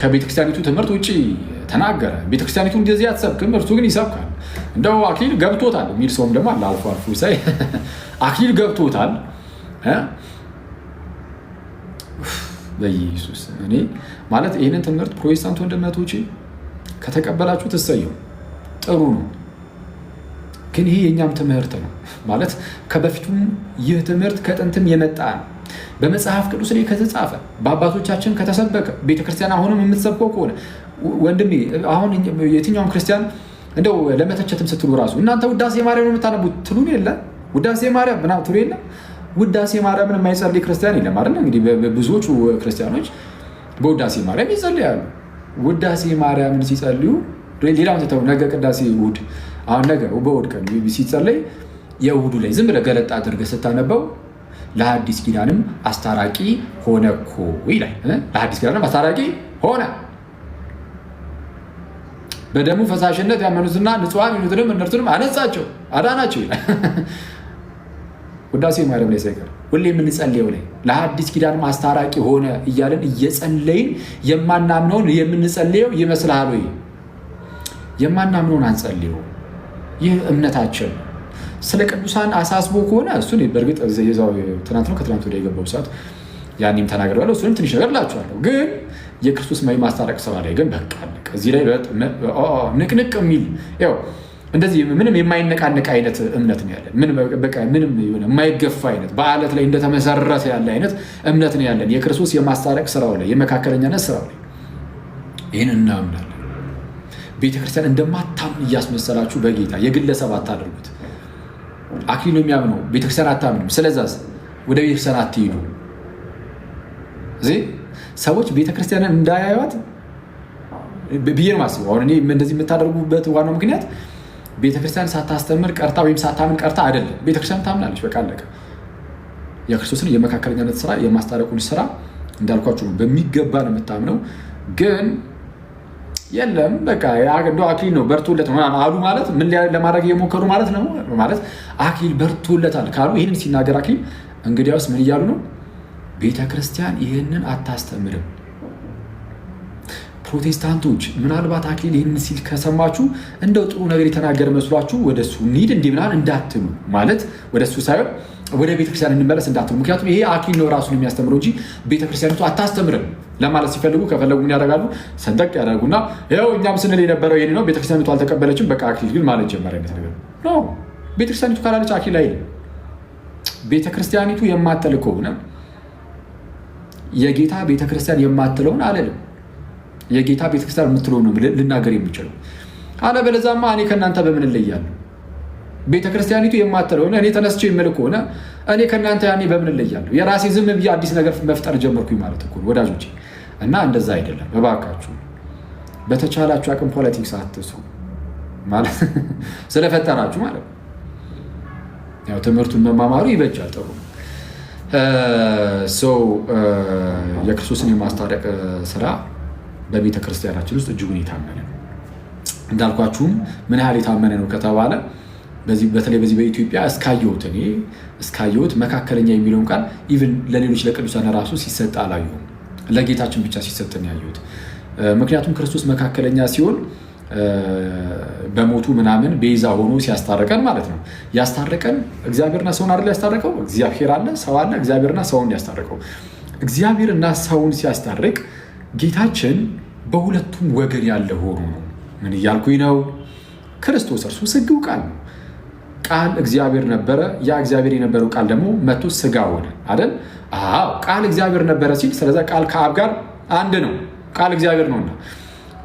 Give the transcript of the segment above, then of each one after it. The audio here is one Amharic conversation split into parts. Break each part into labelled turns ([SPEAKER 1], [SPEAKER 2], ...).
[SPEAKER 1] ከቤተክርስቲያኒቱ ትምህርት ውጪ ተናገረ። ቤተክርስቲያኒቱ እንደዚህ አትሰብክም፣ እርሱ ግን ይሰብካል። እንደው አክሊል ገብቶታል የሚል ሰውም ደግሞ አለ አልፎ አልፎ ሳይ አክሊል ገብቶታል በኢየሱስ። እኔ ማለት ይህንን ትምህርት ፕሮቴስታንት ወንድሞቼ ከተቀበላችሁ ትሰየው ጥሩ ነው። ግን ይሄ የኛም ትምህርት ነው ማለት ከበፊቱም ይህ ትምህርት ከጥንትም የመጣ ነው። በመጽሐፍ ቅዱስ ላይ ከተጻፈ በአባቶቻችን ከተሰበከ ቤተክርስቲያን አሁንም የምትሰብከው ከሆነ ወንድሜ አሁን የትኛውም ክርስቲያን እንደው ለመተቸትም ስትሉ ራሱ እናንተ ውዳሴ ማርያም ነው የምታነቡት ትሉን የለ ውዳሴ ማርያም ምናምን ትሉ የለ ውዳሴ ማርያምን የማይጸልይ ክርስቲያን የለም አይደል? እንግዲህ ብዙዎቹ ክርስቲያኖች በውዳሴ ማርያም ይጸልያሉ። ውዳሴ ማርያምን ሲጸልዩ ሌላውን ተተው ነገ ቅዳሴ እሑድ አሁን ነገ በእሑድ ቀን ሲጸለይ የእሑዱ ላይ ዝም ብለህ ገለጥ አድርገህ ስታነበው ለሐዲስ ኪዳንም አስታራቂ ሆነ እኮ ይላል። ለሐዲስ ኪዳንም አስታራቂ ሆነ በደሙ ፈሳሽነት ያመኑትና ንጹሐን የሆኑትንም እነርሱንም አነጻቸው አዳናቸው ይላል። ውዳሴ ማርያም ላይ ሳይቀር ሁሌ የምንጸልየው ላይ ለሐዲስ ኪዳንም አስታራቂ ሆነ እያለን እየጸለይን የማናምነውን የምንጸልየው ይመስልሃል ወይ? የማናምነውን አንጸልየው። ይህ እምነታችን ስለ ቅዱሳን አሳስቦ ከሆነ እሱን በእርግጥ ዛው ትናንት ነው ከትናንት ወዲያ የገባው ሰዓት ያኔም ተናግሬዋለሁ። እሱንም ትንሽ ነገር እላችኋለሁ። ግን የክርስቶስ ማስታረቅ ስራ ላይ ግን በቃ እዚህ ላይ ንቅንቅ የሚል ያው እንደዚህ ምንም የማይነቃነቅ አይነት እምነት ነው ያለን። ምንም የማይገፋ አይነት በአለት ላይ እንደተመሰረተ ያለ አይነት እምነት ነው ያለን። የክርስቶስ የማስታረቅ ስራው ላይ የመካከለኛነት ስራው ላይ ይህን እናምናለን። ቤተክርስቲያን እንደማታምን እያስመሰላችሁ በጌታ የግለሰብ አታድርጉት። አክሊል ነው የሚያምነው፣ ቤተክርስቲያን አታምንም። ስለዛስ ወደ ቤተክርስቲያን አትሄዱ። እዚህ ሰዎች ቤተክርስቲያንን እንዳያዩት ብዬ ነው የማስበው። አሁን እኔ እንደዚህ የምታደርጉበት ዋናው ምክንያት ቤተክርስቲያን ሳታስተምር ቀርታ ወይም ሳታምን ቀርታ አይደለም። ቤተክርስቲያን ታምናለች፣ በቃ አለቀ። የክርስቶስን የመካከለኛነት ስራ የማስታረቁን ስራ እንዳልኳችሁ ነው በሚገባ ነው የምታምነው። ግን የለም በቃ እንደው አክሊል ነው በርቶለት አሉ ማለት ምን ለማድረግ እየሞከሩ ማለት ነው። ማለት አክሊል በርቶለታል ካሉ ይህንን ሲናገር አክሊል እንግዲያውስ ምን እያሉ ነው? ቤተክርስቲያን ይህንን አታስተምርም። ፕሮቴስታንቶች ምናልባት አክሊል ይህንን ሲል ከሰማችሁ እንደው ጥሩ ነገር የተናገረ መስሏችሁ ወደሱ እንሂድ እንዲህ ምናምን እንዳትሉ፣ ማለት ወደሱ ሳይሆን ወደ ቤተክርስቲያን እንመለስ እንዳትሉ። ምክንያቱም ይሄ አክሊል ነው ራሱን የሚያስተምረው እንጂ ቤተክርስቲያኒቱ አታስተምርም ለማለት ሲፈልጉ ከፈለጉ ምን ያደርጋሉ? ሰንጠቅ ያደርጉና ይኸው እኛም ስንል የነበረው ይሄን ነው፣ ቤተክርስቲያኒቱ አልተቀበለችም፣ በቃ አክሊል ግን ማለት ጀመረ አይነት ነገር ነው። ቤተክርስቲያኒቱ ካላለች አክሊል አይልም። ቤተክርስቲያኒቱ የማትል ከሆነ የጌታ ቤተክርስቲያን የማትለውን አለልም። የጌታ ቤተክርስቲያን የምትለውን ነው ልናገር የሚችለው። አለበለዚያማ እኔ ከእናንተ በምን እለያለሁ? ቤተክርስቲያኒቱ የማትለውን እኔ ተነስቼ የምል ከሆነ እኔ ከእናንተ ያኔ በምን እለያለሁ? የራሴ ዝም ብዬ አዲስ ነገር መፍጠር ጀመርኩኝ ማለት እኮ ወዳጆቼ። እና እንደዛ አይደለም። እባካችሁ በተቻላችሁ አቅም ፖለቲክስ አትስሩ ማለት ስለፈጠራችሁ ማለት ነው። ያው ትምህርቱን መማማሩ ይበጃል፣ ጥሩ ነው። የክርስቶስን የማስታረቅ ስራ በቤተ ክርስቲያናችን ውስጥ እጅጉን የታመነ ነው። እንዳልኳችሁም ምን ያህል የታመነ ነው ከተባለ በተለይ በዚህ በኢትዮጵያ እስካየሁት መካከለኛ የሚለውን ቃል ኢቭን ለሌሎች ለቅዱሳን ራሱ ሲሰጥ አላየሁም። ለጌታችን ብቻ ሲሰጥ ነው ያየሁት። ምክንያቱም ክርስቶስ መካከለኛ ሲሆን በሞቱ ምናምን ቤዛ ሆኖ ሲያስታርቀን ማለት ነው። ያስታረቀን እግዚአብሔርና ሰውን አይደል ያስታረቀው? እግዚአብሔር አለ፣ ሰው አለ፣ እግዚአብሔርና ሰውን ያስታረቀው። እግዚአብሔርና ሰውን ሲያስታርቅ ጌታችን በሁለቱም ወገን ያለ ሆኖ ነው። ምን እያልኩኝ ነው? ክርስቶስ እርሱ ስግው ቃል ነው። ቃል እግዚአብሔር ነበረ። ያ እግዚአብሔር የነበረው ቃል ደግሞ መጥቶ ስጋ ሆነ አይደል? አዎ ቃል እግዚአብሔር ነበረ ሲል ስለዛ ቃል ከአብ ጋር አንድ ነው። ቃል እግዚአብሔር ነውና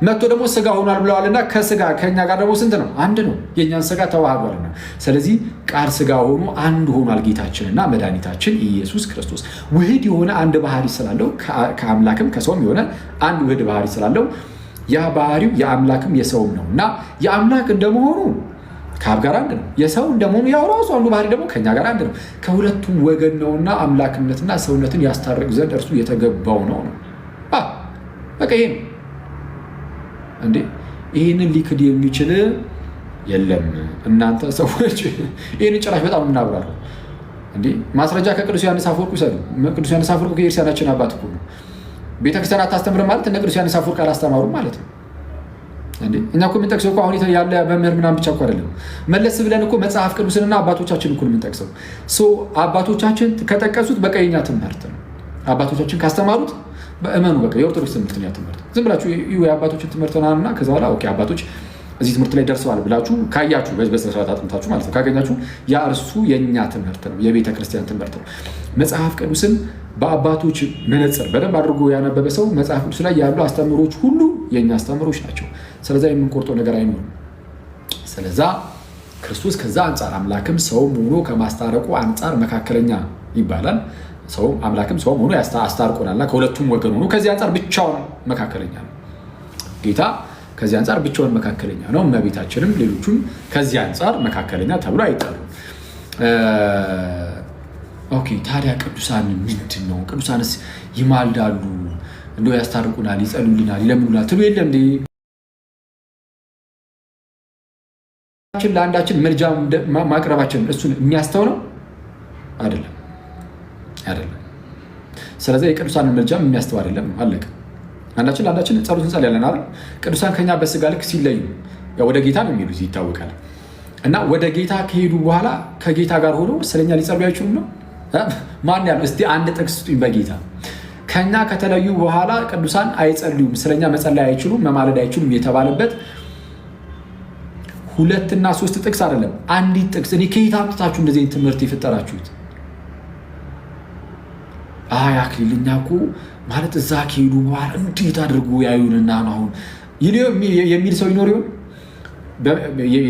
[SPEAKER 1] መጥቶ ደግሞ ስጋ ሆኗል ብለዋልና ከስጋ ከኛ ጋር ደግሞ ስንት ነው? አንድ ነው። የኛን ስጋ ተዋህዷልና ስለዚህ ቃል ስጋ ሆኖ አንድ ሆኗል ጌታችንና መድኃኒታችን ኢየሱስ ክርስቶስ። ውህድ የሆነ አንድ ባህሪ ስላለው ከአምላክም ከሰውም የሆነ አንድ ውህድ ባህሪ ስላለው ያ ባህሪው የአምላክም የሰውም ነው እና የአምላክ እንደመሆኑ ከአብ ጋር አንድ ነው። የሰው እንደመሆኑ ያው ራሱ አንዱ ባህሪ ደግሞ ከኛ ጋር አንድ ነው። ከሁለቱም ወገን ነውና አምላክነትና ሰውነትን ያስታርቅ ዘንድ እርሱ የተገባው ነው። በቃ ይሄ ነው እንዴ። ይህንን ሊክድ የሚችል የለም። እናንተ ሰዎች ይህንን ጭራሽ በጣም የምናብራሩ እንዴ። ማስረጃ ከቅዱስ ዮሐንስ አፈወርቅ ውሰዱ። ቅዱስ ዮሐንስ አፈወርቅ ከክርስቲያናችን አባት እኮ ነው። ቤተክርስቲያን አታስተምርም ማለት እነ ቅዱስ ዮሐንስ አፈወርቅ አላስተማሩም ማለት ነው እንዴ? እኛ እኮ የምንጠቅሰው እኮ አሁን ያለ መምህር ምናምን ብቻ እኮ አይደለም። መለስ ብለን እኮ መጽሐፍ ቅዱስንና አባቶቻችን እኮ የምንጠቅሰው። አባቶቻችን ከጠቀሱት በቃ የኛ ትምህርት ነው። አባቶቻችን ካስተማሩት በእመኑ በቃ የኦርቶዶክስ ትምህርት ነው ትምህርት። ዝም ብላችሁ የአባቶችን ትምህርት ናና ከዛ በኋላ ኦኬ አባቶች እዚህ ትምህርት ላይ ደርሰዋል ብላችሁ ካያችሁ በስነስርዓት አጥንታችሁ ማለት ነው ካገኛችሁ ያ እርሱ የኛ ትምህርት ነው፣ የቤተ ክርስቲያን ትምህርት ነው። መጽሐፍ ቅዱስን በአባቶች መነጽር በደንብ አድርጎ ያነበበ ሰው መጽሐፍ ቅዱስ ላይ ያሉ አስተምሮች ሁሉ የኛ አስተምሮች ናቸው። ስለዛ የምንቆርጠው ነገር አይኖርም። ስለዛ ክርስቶስ ከዛ አንጻር አምላክም ሰውም ሆኖ ከማስታረቁ አንጻር መካከለኛ ይባላል። ሰውም አምላክም ሰውም ሆኖ አስታርቆናልና ከሁለቱም ወገን ሆኖ ከዚህ አንጻር ብቻውን መካከለኛ ነው ጌታ። ከዚህ አንጻር ብቻውን መካከለኛ ነው። እመቤታችንም ሌሎቹም ከዚህ አንጻር መካከለኛ ተብሎ አይጠሩም። ኦኬ ታዲያ ቅዱሳን ምንድን ነው? ቅዱሳንስ ይማልዳሉ፣ እንደው ያስታርቁናል፣ ይጸሉልናል፣ ይለምኑናል ትሉ የለም እንዴ? ለአንዳችን መልጃ ማቅረባችን እሱን የሚያስተው ነው አይደለም? ስለዚህ የቅዱሳንን መልጃም የሚያስተው አይደለም። አለቀ። አንዳችን ለአንዳችን ጸሎት እንጸልያለን አይደል? ቅዱሳን ከኛ በስጋ ልክ ሲለዩ ወደ ጌታ ነው የሚሄዱት ይታወቃል። እና ወደ ጌታ ከሄዱ በኋላ ከጌታ ጋር ሆኖ ስለኛ ሊጸልዩ አይችሉም ነው? ማን ያለው? እስቲ አንድ ጥቅስ ስጡኝ በጌታ ከኛ ከተለዩ በኋላ ቅዱሳን አይጸልዩም፣ ስለኛ መጸለይ አይችሉም፣ መማለድ አይችሉም የተባለበት 2 እና 3 ጥቅስ አይደለም፣ አንዲት ጥቅስ። እኔ ከየት አምጥታችሁ እንደዚህ ትምህርት የፈጠራችሁት? አክሊልኛ እኮ ማለት እዛ ከሄዱ በኋላ እንዴት አድርጎ ያዩንና ነው አሁን የሚል ሰው ይኖር ይሆን?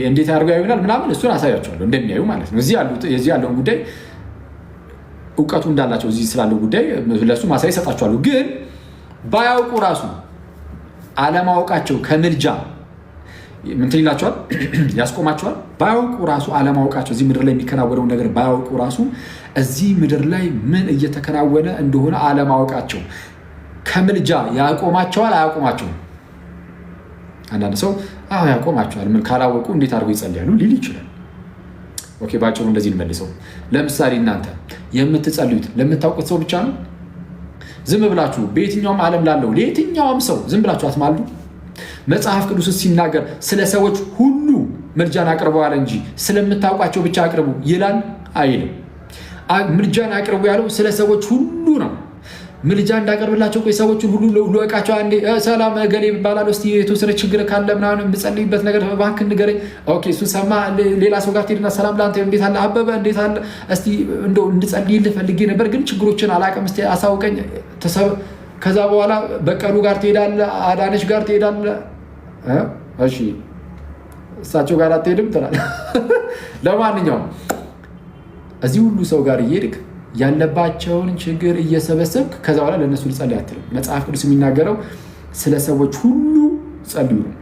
[SPEAKER 1] እንዴት አድርጎ ያዩናል ምናምን እሱን አሳያቸዋለሁ እንደሚያዩ ማለት ነው። እዚህ ያለውን ጉዳይ እውቀቱ እንዳላቸው እዚህ ስላለው ጉዳይ ለሱ ማሳይ ይሰጣቸዋለሁ። ግን ባያውቁ ራሱ አለማወቃቸው ከምልጃ ምንትን ይላቸዋል፣ ያስቆማቸዋል። ባያውቁ ራሱ አለማወቃቸው እዚህ ምድር ላይ የሚከናወነውን ነገር ባያውቁ ራሱ እዚህ ምድር ላይ ምን እየተከናወነ እንደሆነ አለማወቃቸው ከምልጃ ያቆማቸዋል አያቆማቸውም? አንዳንድ ሰው ያቆማቸዋል፣ ምን ካላወቁ እንዴት አድርገው ይጸልያሉ ሊል ይችላል። ኦኬ ባጭሩ እንደዚህ እንመልሰው። ለምሳሌ እናንተ የምትጸልዩት ለምታውቁት ሰው ብቻ ነው? ዝም ብላችሁ በየትኛውም ዓለም ላለው ለየትኛውም ሰው ዝም ብላችሁ አትማሉ? መጽሐፍ ቅዱስ ሲናገር ስለ ሰዎች ሁሉ ምልጃን አቅርበዋል እንጂ ስለምታውቋቸው ብቻ አቅርቡ ይላል አይልም። ምልጃን አቅርቡ ያለው ስለ ሰዎች ሁሉ ነው። ምልጃ እንዳቀርብላቸው ሰዎችን ሁሉ ለወቃቸው አንዴ ሰላም ገሌ ይባላል፣ እስቲ የተወሰነ ችግር ካለ ምናምን የምጸልይበት ነገር እባክህ ንገረኝ። ኦኬ እሱን ሰማ። ሌላ ሰው ጋር ትሄድና ሰላም ላንተ፣ እንዴት አለ አበበ፣ እንዴት አለ፣ እስቲ እንደው እንድጸልይልህ ፈልጌ ነበር ግን ችግሮችን አላውቅም፣ እስቲ አሳውቀኝ። ከዛ በኋላ በቀሉ ጋር ትሄዳለህ፣ አዳነች ጋር ትሄዳለህ። እሺ እሳቸው ጋር አትሄድም ትላለህ። ለማንኛውም እዚህ ሁሉ ሰው ጋር እየሄድክ ያለባቸውን ችግር እየሰበሰብክ ከዛ በኋላ ለእነሱ ልጸልይ አትልም። መጽሐፍ ቅዱስ የሚናገረው ስለ ሰዎች ሁሉ ጸልዩ ነው።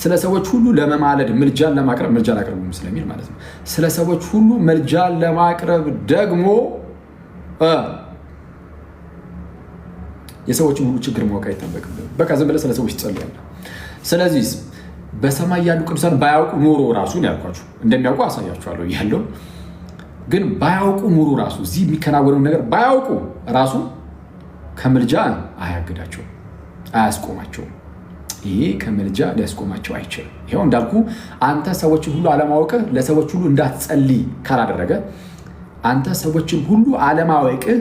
[SPEAKER 1] ስለ ሰዎች ሁሉ ለመማለድ ምልጃን ለማቅረብ ምልጃን አቅርቡ ስለሚል ማለት ነው። ስለ ሰዎች ሁሉ ምልጃን ለማቅረብ ደግሞ የሰዎችን ሁሉ ችግር ማወቅ አይጠበቅብህም። በቃ ዝም ብለህ ስለ ሰዎች ትጸልያለህ። ስለዚህ በሰማይ ያሉ ቅዱሳን ባያውቁ ኖሮ ራሱን ያልኳችሁ እንደሚያውቁ አሳያችኋለሁ ያለው ግን ባያውቁ ኑሩ ራሱ እዚህ የሚከናወነው ነገር ባያውቁ ራሱ ከምልጃ አያግዳቸውም፣ አያስቆማቸውም። ይሄ ከምልጃ ሊያስቆማቸው አይችልም። ይኸው እንዳልኩ አንተ ሰዎችን ሁሉ አለማወቅህ ለሰዎች ሁሉ እንዳትጸልይ ካላደረገ፣ አንተ ሰዎችን ሁሉ አለማወቅህ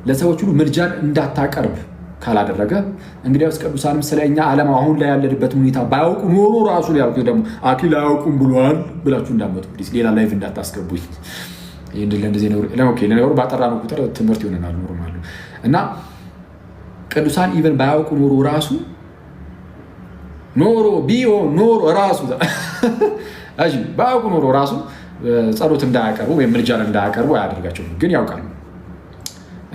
[SPEAKER 1] ለሰዎች ሁሉ ምልጃን እንዳታቀርብ ካላደረገ፣ እንግዲያውስ ቅዱሳንም ስለኛ ዓለም አሁን ላይ ያለንበት ሁኔታ ባያውቁ ኖሮ ራሱ ያልኩ ደግሞ አክሊል አያውቁም ብሏል ብላችሁ እንዳመጡ ሌላ ላይፍ እንዳታስገቡኝ። እንደዚህ ነው ባጠራነው ቁጥር ትምህርት ይሆነናል ኖርማል እና ቅዱሳን ኢቨን ባያውቁ ኖሮ ራሱ ኖሮ ራሱ ባያውቁ ኖሮ ራሱ ጸሎት እንዳያቀርቡ ወይም ምልጃን እንዳያቀርቡ አያደርጋቸውም። ግን ያውቃሉ።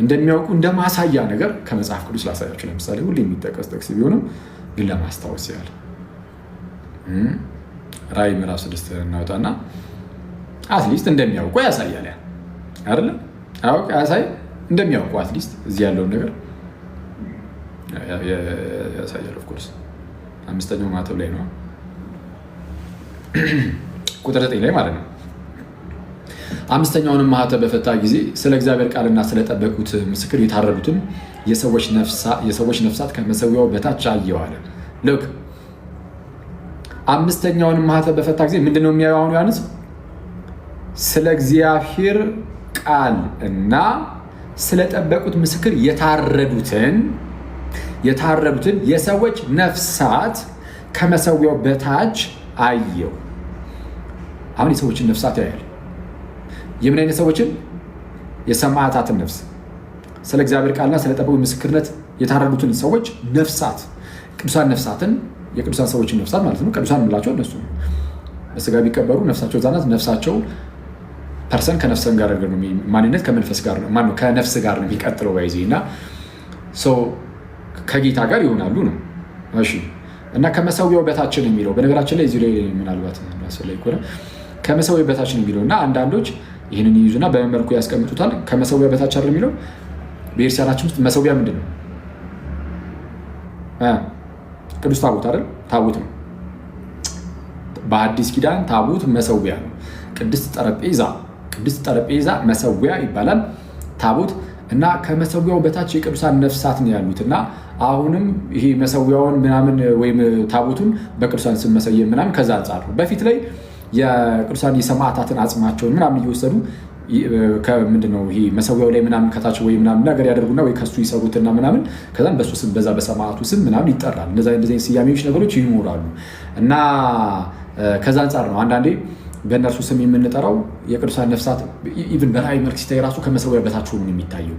[SPEAKER 1] እንደሚያውቁ እንደማሳያ ነገር ከመጽሐፍ ቅዱስ ላሳያችሁ። ለምሳሌ ሁሌ የሚጠቀስ ጥቅስ ቢሆንም ግን ለማስታወስ ያህል ራዕይ ምዕራፍ 6 እናውጣና አትሊስት እንደሚያውቁ ያሳያል። ያ አይደለ? አውቅ ያሳይ እንደሚያውቁ አትሊስት እዚህ ያለውን ነገር ያሳያል። ኦፍ ኮርስ 5ኛው ማተብ ላይ ነው ቁጥር 9 ላይ ማለት ነው። አምስተኛውንም ማኅተም በፈታ ጊዜ ስለ እግዚአብሔር ቃልና ስለጠበቁት ምስክር የታረዱትን የሰዎች ነፍሳት ከመሠዊያው በታች አየሁ አለ። ልክ አምስተኛውንም ማኅተም በፈታ ጊዜ ምንድን ነው የሚያየው? አሁን ዮሐንስ ስለ እግዚአብሔር ቃል እና ስለጠበቁት ምስክር የታረዱትን የሰዎች ነፍሳት ከመሠዊያው በታች አየው። አሁን የሰዎችን ነፍሳት ያያል። የምን አይነት ሰዎችን? የሰማዕታትን ነፍስ፣ ስለ እግዚአብሔር ቃልና ስለጠበቁት ምስክርነት የታረዱትን ሰዎች ነፍሳት፣ ቅዱሳን ነፍሳትን፣ የቅዱሳን ሰዎችን ነፍሳት ማለት ነው። ቅዱሳን የምላቸው እነሱ በስጋ ቢቀበሩ ነፍሳቸው ዛናት። ነፍሳቸው ፐርሰን ከነፍሰን ጋር ነው፣ ማንነት ከመንፈስ ጋር ነው፣ ማነው ከነፍስ ጋር ነው የሚቀጥለው ባይዜ እና ከጌታ ጋር ይሆናሉ ነው። እሺ እና ከመሠዊያው በታችን የሚለው በነገራችን ላይ እዚህ ላይ ምናልባት ላይ ከሆነ ከመሠዊያው በታችን የሚለው እና አንዳንዶች ይህንን ይይዙና በመልኩ ያስቀምጡታል። ከመሠዊያው በታች አይደል የሚለው በኤርሲያናችን ውስጥ መሠዊያ ምንድን ነው? ቅዱስ ታቦት አይደል? ታቦት ነው። በአዲስ ኪዳን ታቦት መሠዊያ ነው። ቅድስት ጠረጴዛ መሠዊያ ይባላል ታቦት እና ከመሠዊያው በታች የቅዱሳን ነፍሳት ነው ያሉት እና አሁንም ይሄ መሠዊያውን ምናምን ወይም ታቦቱን በቅዱሳን ስም መሰየም ምናምን ከዛ አንጻር ነው። በፊት ላይ የቅዱሳን የሰማዕታትን አጽማቸውን ምናምን እየወሰዱ ምንድነው ይሄ መሠዊያው ላይ ምናምን ከታች ወይ ምናምን ነገር ያደርጉና ወይ ከሱ ይሰሩትና ምናምን ከዛም በሱ ስም በዛ በሰማዕቱ ስም ምናምን ይጠራል። እንደዚህ ስያሜዎች ነገሮች ይኖራሉ እና ከዛ አንጻር ነው አንዳንዴ በእነርሱ ስም የምንጠራው የቅዱሳን ነፍሳት ኢቭን በራእይ መልክ ሲታይ ራሱ ከመሠዊያው በታች ሆኖ የሚታየው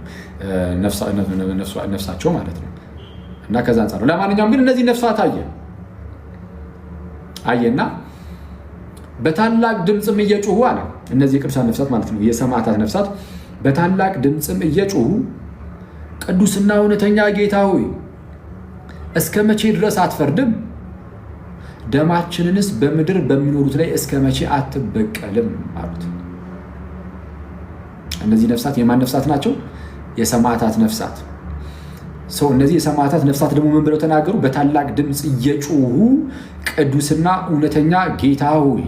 [SPEAKER 1] ነፍሳቸው ማለት ነው እና ከዛ አንጻር ነው። ለማንኛውም ግን እነዚህ ነፍሳት አየና በታላቅ ድምፅም እየጮሁ አለ። እነዚህ የቅዱሳን ነፍሳት ማለት ነው፣ የሰማዕታት ነፍሳት በታላቅ ድምፅም እየጮሁ ቅዱስና እውነተኛ ጌታ ሆይ እስከ መቼ ድረስ አትፈርድም? ደማችንንስ በምድር በሚኖሩት ላይ እስከ መቼ አትበቀልም አሉት። እነዚህ ነፍሳት የማን ነፍሳት ናቸው? የሰማዕታት ነፍሳት። እነዚህ የሰማዕታት ነፍሳት ደግሞ ምን ብለው ተናገሩ? በታላቅ ድምፅ እየጮሁ ቅዱስና እውነተኛ ጌታ ሆይ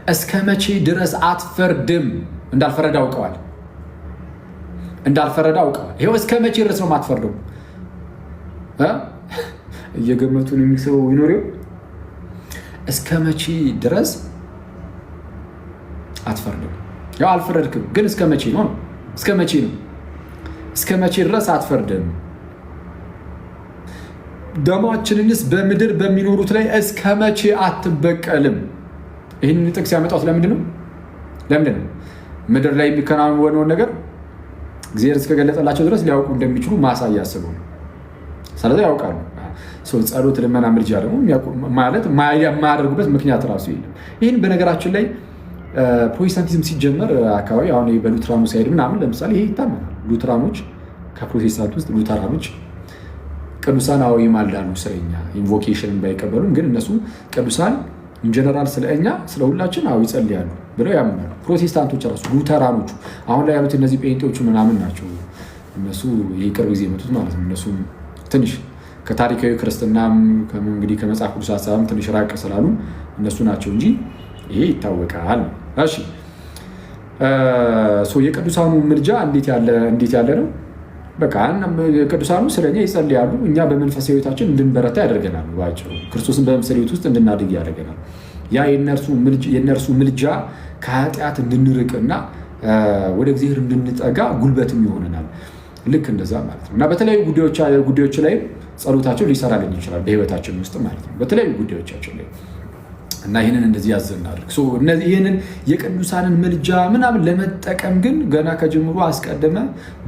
[SPEAKER 1] እስከ መቼ ድረስ አትፈርድም? እንዳልፈረደ አውቀዋል። ይኸው እስከ መቼ ድረስ ነው የማትፈርደው? እየገመቱን የሚሰው ይኖረው እስከ መቼ ድረስ አትፈርድም? ያው አልፈረድክም፣ ግን እስከ መቼ ነው? እስከ መቼ ድረስ አትፈርድም? ደማችንንስ በምድር በሚኖሩት ላይ እስከ መቼ አትበቀልም? ይህንን ጥቅስ ያመጣሁት ለምንድን ነው? ምድር ላይ የሚከናወነውን ነገር እግዚአብሔር እስከገለጠላቸው ድረስ ሊያውቁ እንደሚችሉ ማሳያ አስበው ነው። ስለዚህ ያውቃሉ። ጸሎት፣ ልመና፣ ምልጃ ደግሞ ማለት የማያደርጉበት ምክንያት ራሱ የለም። ይህን በነገራችን ላይ ፕሮቴስታንቲዝም ሲጀመር አካባቢ አሁን በሉትራኑ ሳይድ ምናምን ለምሳሌ ይሄ ይታመናል። ሉትራኖች ከፕሮቴስታንት ውስጥ ሉተራኖች ቅዱሳን ይማልዳሉ ስለኛ ኢንቮኬሽንን ባይቀበሉም ግን እነሱ ቅዱሳን ኢንጀነራል ስለእኛ ስለሁላችን ይጸልያሉ ብለው ያምናሉ። ፕሮቴስታንቶች ራሱ ሉተራኖቹ አሁን ላይ ያሉት እነዚህ ጴንጤዎቹ ምናምን ናቸው። እነሱ የቅርብ ጊዜ የመጡት ማለት ነው። እነሱ ትንሽ ከታሪካዊ ክርስትናም እንግዲህ ከመጽሐፍ ቅዱስ ሀሳብም ትንሽ ራቅ ስላሉ እነሱ ናቸው እንጂ ይሄ ይታወቃል። እሺ የቅዱሳኑ ምልጃ እንዴት ያለ ነው? በቃ ቅዱሳኑ ስለኛ ይጸልያሉ። እኛ በመንፈሳዊ ሕይወታችን እንድንበረታ ያደርገናል። ባጭሩ ክርስቶስን በመምሰል ሕይወት ውስጥ እንድናድግ ያደርገናል። ያ የእነርሱ ምልጃ ከኃጢአት እንድንርቅና ወደ እግዚአብሔር እንድንጠጋ ጉልበትም ይሆነናል። ልክ እንደዛ ማለት ነው እና በተለያዩ ጉዳዮች ላይ ጸሎታቸው ሊሰራልን ይችላል በሕይወታችን ውስጥ ማለት ነው በተለያዩ ጉዳዮቻችን ላይ እና ይህንን እንደዚህ ያዘናድርግ። ይህንን የቅዱሳንን ምልጃ ምናምን ለመጠቀም ግን ገና ከጅምሩ አስቀድመ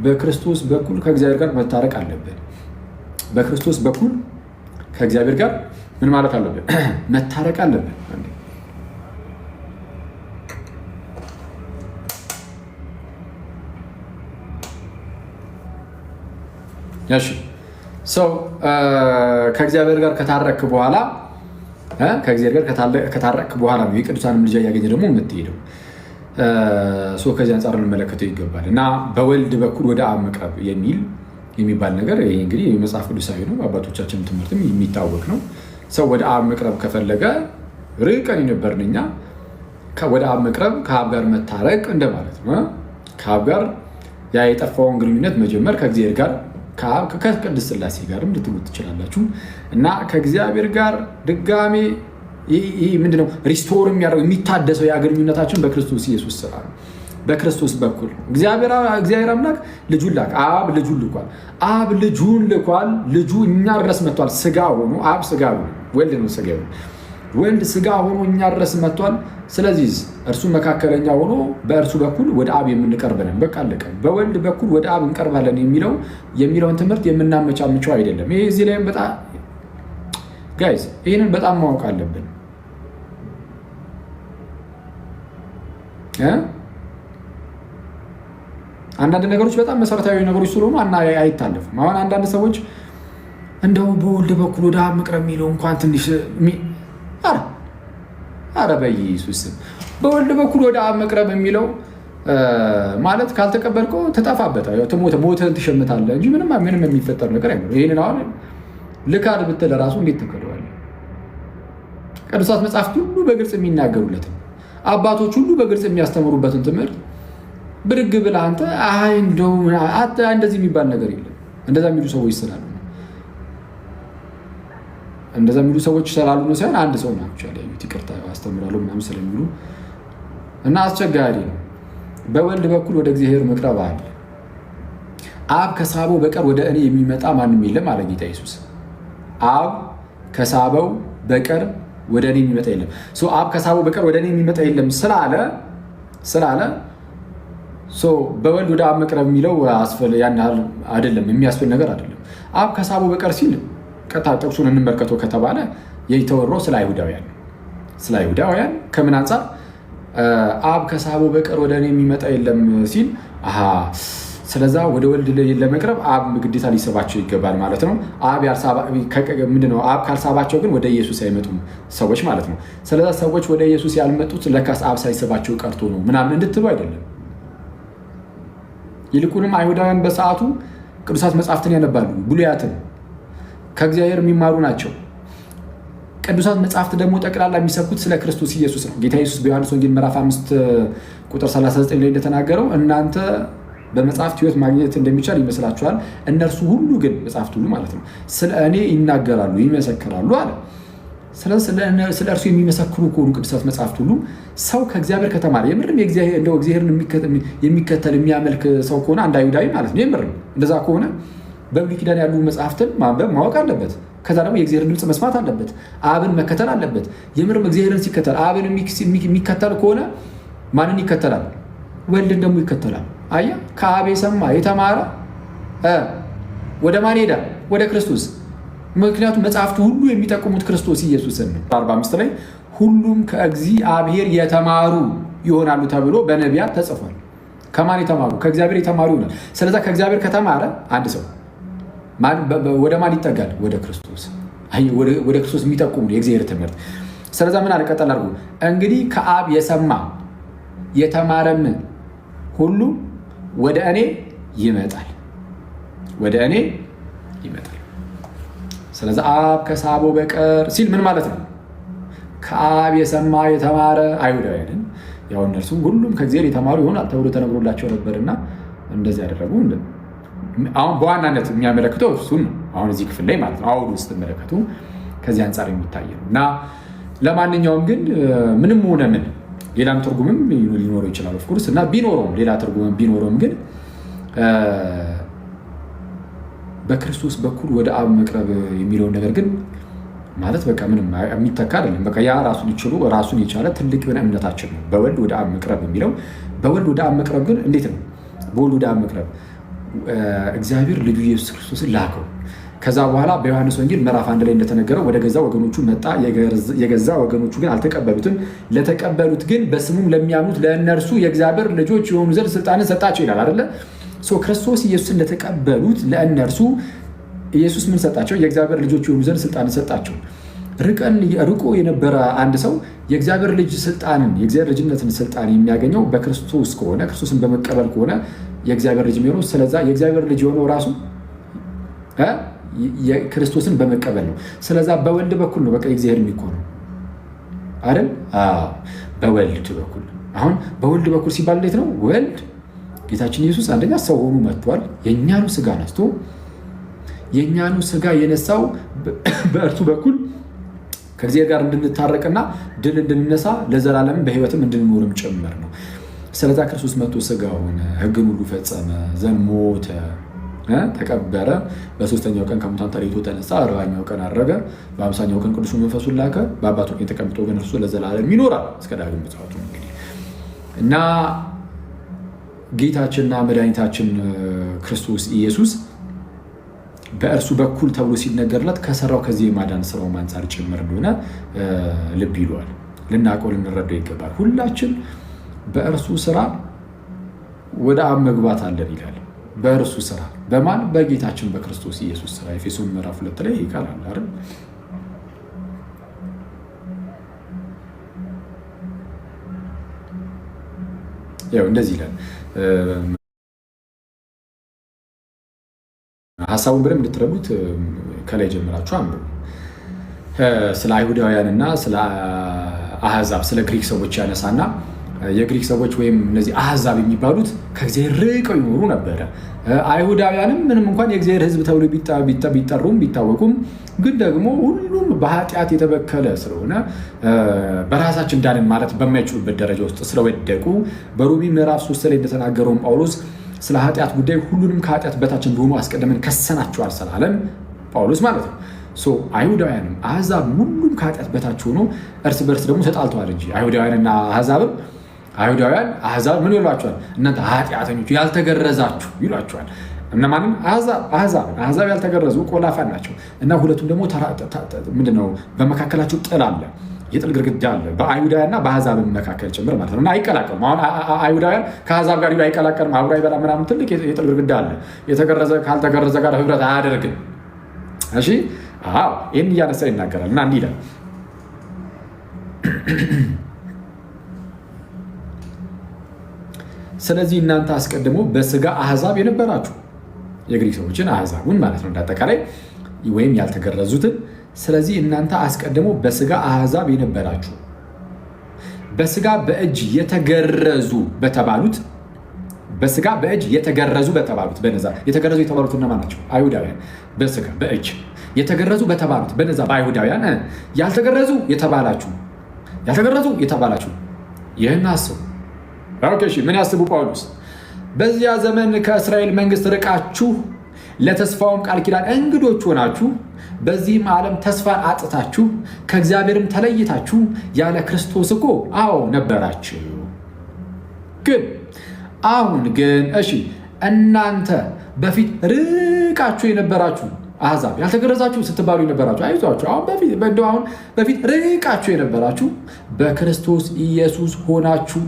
[SPEAKER 1] በክርስቶስ በኩል ከእግዚአብሔር ጋር መታረቅ አለብን። በክርስቶስ በኩል ከእግዚአብሔር ጋር ምን ማለት አለብን? መታረቅ አለብን። እሺ ከእግዚአብሔር ጋር ከታረክ በኋላ ነው የቅዱሳን ምልጃ እያገኘ ደግሞ የምትሄደው። ከዚህ አንጻር ልንመለከተው ይገባል እና በወልድ በኩል ወደ አብ መቅረብ የሚባል ነገር ይሄ እንግዲህ መጽሐፍ ቅዱሳዊ ነው። አባቶቻችን ትምህርትም የሚታወቅ ነው። ሰው ወደ አብ መቅረብ ከፈለገ ርቀን የነበርን እኛ ወደ አብ መቅረብ ከአብ ጋር መታረቅ እንደማለት ነው። ከአብ ጋር ያ የጠፋውን ግንኙነት መጀመር ከእግዚአብሔር ጋር ከቅድስት ሥላሴ ጋርም ልትሉት ትችላላችሁ እና ከእግዚአብሔር ጋር ድጋሜ ይህ ምንድነው ሪስቶር የሚያደርገው የሚታደሰው ያ ግንኙነታችን በክርስቶስ ኢየሱስ ስራ ነው። በክርስቶስ በኩል እግዚአብሔር አምላክ ልጁን ላክ። አብ ልጁን ልኳል። አብ ልጁን ልኳል። ልጁ እኛ ድረስ መጥቷል። ስጋ ሆኖ አብ ስጋ ሆኖ ወልድ ነው ስጋ ሆኖ ወልድ ስጋ ሆኖ እኛ ድረስ መጥቷል። ስለዚህ እርሱ መካከለኛ ሆኖ በእርሱ በኩል ወደ አብ የምንቀርብ ነን። በቃ አለቀ። በወልድ በኩል ወደ አብ እንቀርባለን የሚለውን ትምህርት የምናመቻምቸው አይደለም። ይሄ እዚህ ላይም በጣም ጋይዝ ይህንን በጣም ማወቅ አለብን። አንዳንድ ነገሮች በጣም መሰረታዊ ነገሮች ስለሆኑ አይታለፉም። አሁን አንዳንድ ሰዎች እንደው በወልድ በኩል ወደ አብ መቅረብ የሚለው እንኳን ትንሽ ኧረ በኢየሱስ ስም በወልድ በኩል ወደ አብ መቅረብ የሚለው ማለት ካልተቀበልከው ትጠፋበታለህ፣ ሞትህን ትሸምታለህ እንጂ ምንም የሚፈጠር ነገር አይኖርም። ይህንን አሁን ልካድ ብትል ራሱ እንዴት ትክደዋለህ? ቅዱሳት መጽሐፍት ሁሉ በግልጽ የሚናገሩለትን አባቶች ሁሉ በግልጽ የሚያስተምሩበትን ትምህርት ብድግ ብለህ አንተ እንደው እንደዚህ የሚባል ነገር የለም። እንደዛ የሚሉ ሰዎች ስላሉ እንደዛ የሚሉ ሰዎች ስላሉ ነው ሳይሆን አንድ ሰው ናቸው ያሉት ይቅርታ አስተምራለሁ ምናምን ስለሚሉ እና አስቸጋሪ ነው። በወልድ በኩል ወደ እግዚአብሔር መቅረብ አለ። አብ ከሳበው በቀር ወደ እኔ የሚመጣ ማንም የለም አለ ጌታ ኢየሱስ። አብ ከሳበው በቀር ወደ እኔ የሚመጣ የለም። አብ ከሳበው በቀር ወደ እኔ የሚመጣ የለም ስላለ በወልድ ወደ አብ መቅረብ የሚለው ያን ያህል አይደለም፣ የሚያስፈል ነገር አይደለም። አብ ከሳበው በቀር ሲል ቀጥታ ጥቅሱን እንመልከተው ከተባለ የተወራው ስለ አይሁዳውያን ከምን አንጻር አብ ከሳበው በቀር ወደ እኔ የሚመጣ የለም ሲል ስለዛ ወደ ወልድ ለመቅረብ አብ ግዴታ ሊሰባቸው ይገባል ማለት ነው። አብ ካልሳባቸው ግን ወደ ኢየሱስ አይመጡም ሰዎች ማለት ነው። ስለዛ ሰዎች ወደ ኢየሱስ ያልመጡት ለካስ አብ ሳይሰባቸው ቀርቶ ነው ምናምን እንድትሉ አይደለም። ይልቁንም አይሁዳውያን በሰዓቱ ቅዱሳት መጽሐፍትን ያነባሉ፣ ብሉያትን ከእግዚአብሔር የሚማሩ ናቸው። ቅዱሳት መጽሐፍት ደግሞ ጠቅላላ የሚሰብኩት ስለ ክርስቶስ ኢየሱስ ነው። ጌታ ኢየሱስ በዮሐንስ ወንጌል ምዕራፍ 5 ቁጥር 39 ላይ እንደተናገረው እናንተ በመጽሐፍት ሕይወት ማግኘት እንደሚቻል ይመስላችኋል፣ እነርሱ ሁሉ ግን መጽሐፍት ሁሉ ማለት ነው ስለ እኔ ይናገራሉ ይመሰክራሉ አለ። ስለ እርሱ የሚመሰክሩ ከሆኑ ቅዱሳት መጽሐፍት ሁሉ ሰው ከእግዚአብሔር ከተማረ የምርም እግዚአብሔርን የሚከተል የሚያመልክ ሰው ከሆነ አንድ አይሁዳዊ ማለት ነው የምርም እንደዛ ከሆነ በብሉይ ኪዳን ያሉ መጽሐፍትን ማንበብ ማወቅ አለበት። ከዛ ደግሞ የእግዚአብሔርን ድምፅ መስማት አለበት። አብን መከተል አለበት። የምርም እግዚአብሔርን ሲከተል አብን የሚከተል ከሆነ ማንን ይከተላል? ወልድን ደግሞ ይከተላል። አያ ከአብ የሰማ የተማረ ወደ ማን ሄዳ? ወደ ክርስቶስ። ምክንያቱም መጽሐፍቱ ሁሉ የሚጠቁሙት ክርስቶስ ኢየሱስን ነው። 45 ላይ ሁሉም ከእግዚአብሔር የተማሩ ይሆናሉ ተብሎ በነቢያት ተጽፏል። ከማን የተማሩ? ከእግዚአብሔር የተማሩ ይሆናል። ስለዛ ከእግዚአብሔር ከተማረ አንድ ሰው ወደ ማን ይጠጋል? ወደ ክርስቶስ። ወደ ክርስቶስ የሚጠቁሙ የእግዚአብሔር ትምህርት። ስለዛ ምን አልቀጠል አድርጎ እንግዲህ ከአብ የሰማ የተማረም ሁሉ ወደ እኔ ይመጣል፣ ወደ እኔ ይመጣል። ስለዚህ አብ ከሳበው በቀር ሲል ምን ማለት ነው? ከአብ የሰማ የተማረ አይሁዳውያንን ያው እነርሱ ሁሉም ከእግዚአብሔር የተማሩ ይሆናል ተብሎ ተነግሮላቸው ነበርና እንደዚህ ያደረጉ። አሁን በዋናነት የሚያመለክተው እሱን ነው። አሁን እዚህ ክፍል ላይ ማለት ነው አውዱ ውስጥ መለከቱ ከዚህ አንጻር የሚታይ ነው እና ለማንኛውም ግን ምንም ሆነ ምን ሌላም ትርጉምም ሊኖረው ይችላል ኦፍኮርስ እና ቢኖረውም ሌላ ትርጉም ቢኖረውም ግን በክርስቶስ በኩል ወደ አብ መቅረብ የሚለውን ነገር ግን ማለት በቃ ምንም የሚተካ አይደለም። በቃ ያ ራሱን የቻለ ትልቅ የሆነ እምነታችን ነው። በወልድ ወደ አብ መቅረብ የሚለው በወልድ ወደ አብ መቅረብ ግን እንዴት ነው? በወልድ ወደ አብ መቅረብ እግዚአብሔር ልጁ ኢየሱስ ክርስቶስን ላከው። ከዛ በኋላ በዮሐንስ ወንጌል ምዕራፍ 1 ላይ እንደተነገረው ወደ ገዛ ወገኖቹ መጣ፣ የገዛ ወገኖቹ ግን አልተቀበሉትም። ለተቀበሉት ግን በስሙም ለሚያምኑት ለእነርሱ የእግዚአብሔር ልጆች የሆኑ ዘንድ ስልጣንን ሰጣቸው ይላል አይደለ? ክርስቶስ ኢየሱስን ለተቀበሉት ለእነርሱ ኢየሱስ ምን ሰጣቸው? የእግዚአብሔር ልጆች የሆኑ ዘንድ ስልጣንን ሰጣቸው። ርቆ የነበረ አንድ ሰው የእግዚአብሔር ልጅ ስልጣንን የእግዚአብሔር ልጅነትን ስልጣን የሚያገኘው በክርስቶስ ከሆነ ክርስቶስን በመቀበል ከሆነ የእግዚአብሔር ልጅ የሚሆነው። ስለዛ የእግዚአብሔር ልጅ የሆነው ራሱ ክርስቶስን በመቀበል ነው። ስለዛ በወልድ በኩል ነው በቃ የእግዚአብሔር የሚሆነው። አይደል? በወልድ በኩል አሁን በወልድ በኩል ሲባል እንዴት ነው? ወልድ ጌታችን ኢየሱስ አንደኛ ሰው ሆኖ መጥቷል። የእኛኑ ስጋ ነስቶ የእኛኑ ስጋ የነሳው በእርሱ በኩል ከእግዚአብሔር ጋር እንድንታረቅና ድል እንድንነሳ ለዘላለም በሕይወትም እንድንኖርም ጭምር ነው። ስለዛ ክርስቶስ መጥቶ ስጋውን ሕግን ሁሉ ፈጸመ፣ ዘንድ ሞተ፣ ተቀበረ፣ በሶስተኛው ቀን ከሙታን ተለይቶ ተነሳ፣ 40ኛው ቀን አረገ፣ በ50ኛው ቀን ቅዱስ መንፈሱን ላከ፣ በአባቱ ቀኝ ተቀምጦ ግን እርሱ ለዘላለም ይኖራል እስከ ዳግም ምጽአቱ እንግዲህ እና ጌታችንና መድኃኒታችን ክርስቶስ ኢየሱስ በእርሱ በኩል ተብሎ ሲነገርለት ከሰራው ከዚህ የማዳን ስራው አንጻር ጭምር እንደሆነ ልብ ይለዋል። ልናውቀው ልንረዳው ይገባል። ሁላችን በእርሱ ስራ ወደ አብ መግባት አለን ይላል። በእርሱ ስራ በማን? በጌታችን በክርስቶስ ኢየሱስ ስራ። ኤፌሶን ምዕራፍ 2 ላይ ይቃላል አይደል? ያው እንደዚህ ይላል። ሀሳቡን በደንብ እንድትረዱት ከላይ ጀምራችሁ አንብቡ። ስለ አይሁዳውያንና ስለ አህዛብ ስለ ግሪክ ሰዎች ያነሳና የግሪክ ሰዎች ወይም እነዚህ አህዛብ የሚባሉት ከእግዚአብሔር ርቀው ይኖሩ ነበረ። አይሁዳውያንም ምንም እንኳን የእግዚአብሔር ሕዝብ ተብሎ ቢጠሩም ቢታወቁም ግን ደግሞ ሁሉም በኃጢአት የተበከለ ስለሆነ በራሳችን ዳንን ማለት በማይችሉበት ደረጃ ውስጥ ስለወደቁ በሮሜ ምዕራፍ 3 ላይ እንደተናገረውን ጳውሎስ ስለ ኃጢአት ጉዳይ ሁሉንም ከኃጢአት በታች እንደሆኑ አስቀድመን ከሰናቸዋል ስላለም ጳውሎስ ማለት ነው። አይሁዳውያንም አህዛብ ሁሉም ከኃጢአት በታች ሆኖ እርስ በርስ ደግሞ ተጣልተዋል እንጂ አይሁዳውያንና አህዛብም አይሁዳውያን አህዛብ ምን ይሏቸዋል? እናንተ ኃጢአተኞች ያልተገረዛችሁ ይሏቸዋል። እነማንም? አህዛብ ያልተገረዙ ቆላፋን ናቸው። እና ሁለቱም ደግሞ ምንድነው በመካከላቸው ጥል አለ፣ የጥል ግድግዳ አለ፣ በአይሁዳውያንና በአህዛብ መካከል ጭምር ማለት ነው። እና አይቀላቀሉም። አሁን አይሁዳውያን ከአህዛብ ጋር አይቀላቀልም፣ አብሮ አይበላም ምናምን፣ ትልቅ የጥል ግድግዳ አለ። የተገረዘ ካልተገረዘ ጋር ህብረት አያደርግም። እሺ፣ ይህን እያነሳ ይናገራል እና እንዲህ ይላል ስለዚህ እናንተ አስቀድሞ በስጋ አህዛብ የነበራችሁ የግሪክ ሰዎችን አህዛቡን ማለት ነው እንዳጠቃላይ ወይም ያልተገረዙትን። ስለዚህ እናንተ አስቀድሞ በስጋ አህዛብ የነበራችሁ በስጋ በእጅ የተገረዙ በተባሉት በስጋ በእጅ የተገረዙ በተባሉት በነዛ የተገረዙ የተባሉት እነማን ናቸው? አይሁዳውያን። በስጋ በእጅ የተገረዙ በተባሉት በነዛ በአይሁዳውያን ያልተገረዙ የተባላችሁ ይህን አስቡ። ምን ያስቡ ጳውሎስ? በዚያ ዘመን ከእስራኤል መንግስት ርቃችሁ ለተስፋውም ቃል ኪዳን እንግዶች ሆናችሁ በዚህም ዓለም ተስፋን አጥታችሁ ከእግዚአብሔርም ተለይታችሁ ያለ ክርስቶስ እኮ ነበራችሁ። አሁን ግን እናንተ በፊት ርቃችሁ የነበራችሁ አሕዛብ ያልተገረዛችሁ ስትባሉ የነበራችሁ አይዟችሁ። አሁን በፊት ርቃችሁ የነበራችሁ በክርስቶስ ኢየሱስ ሆናችሁ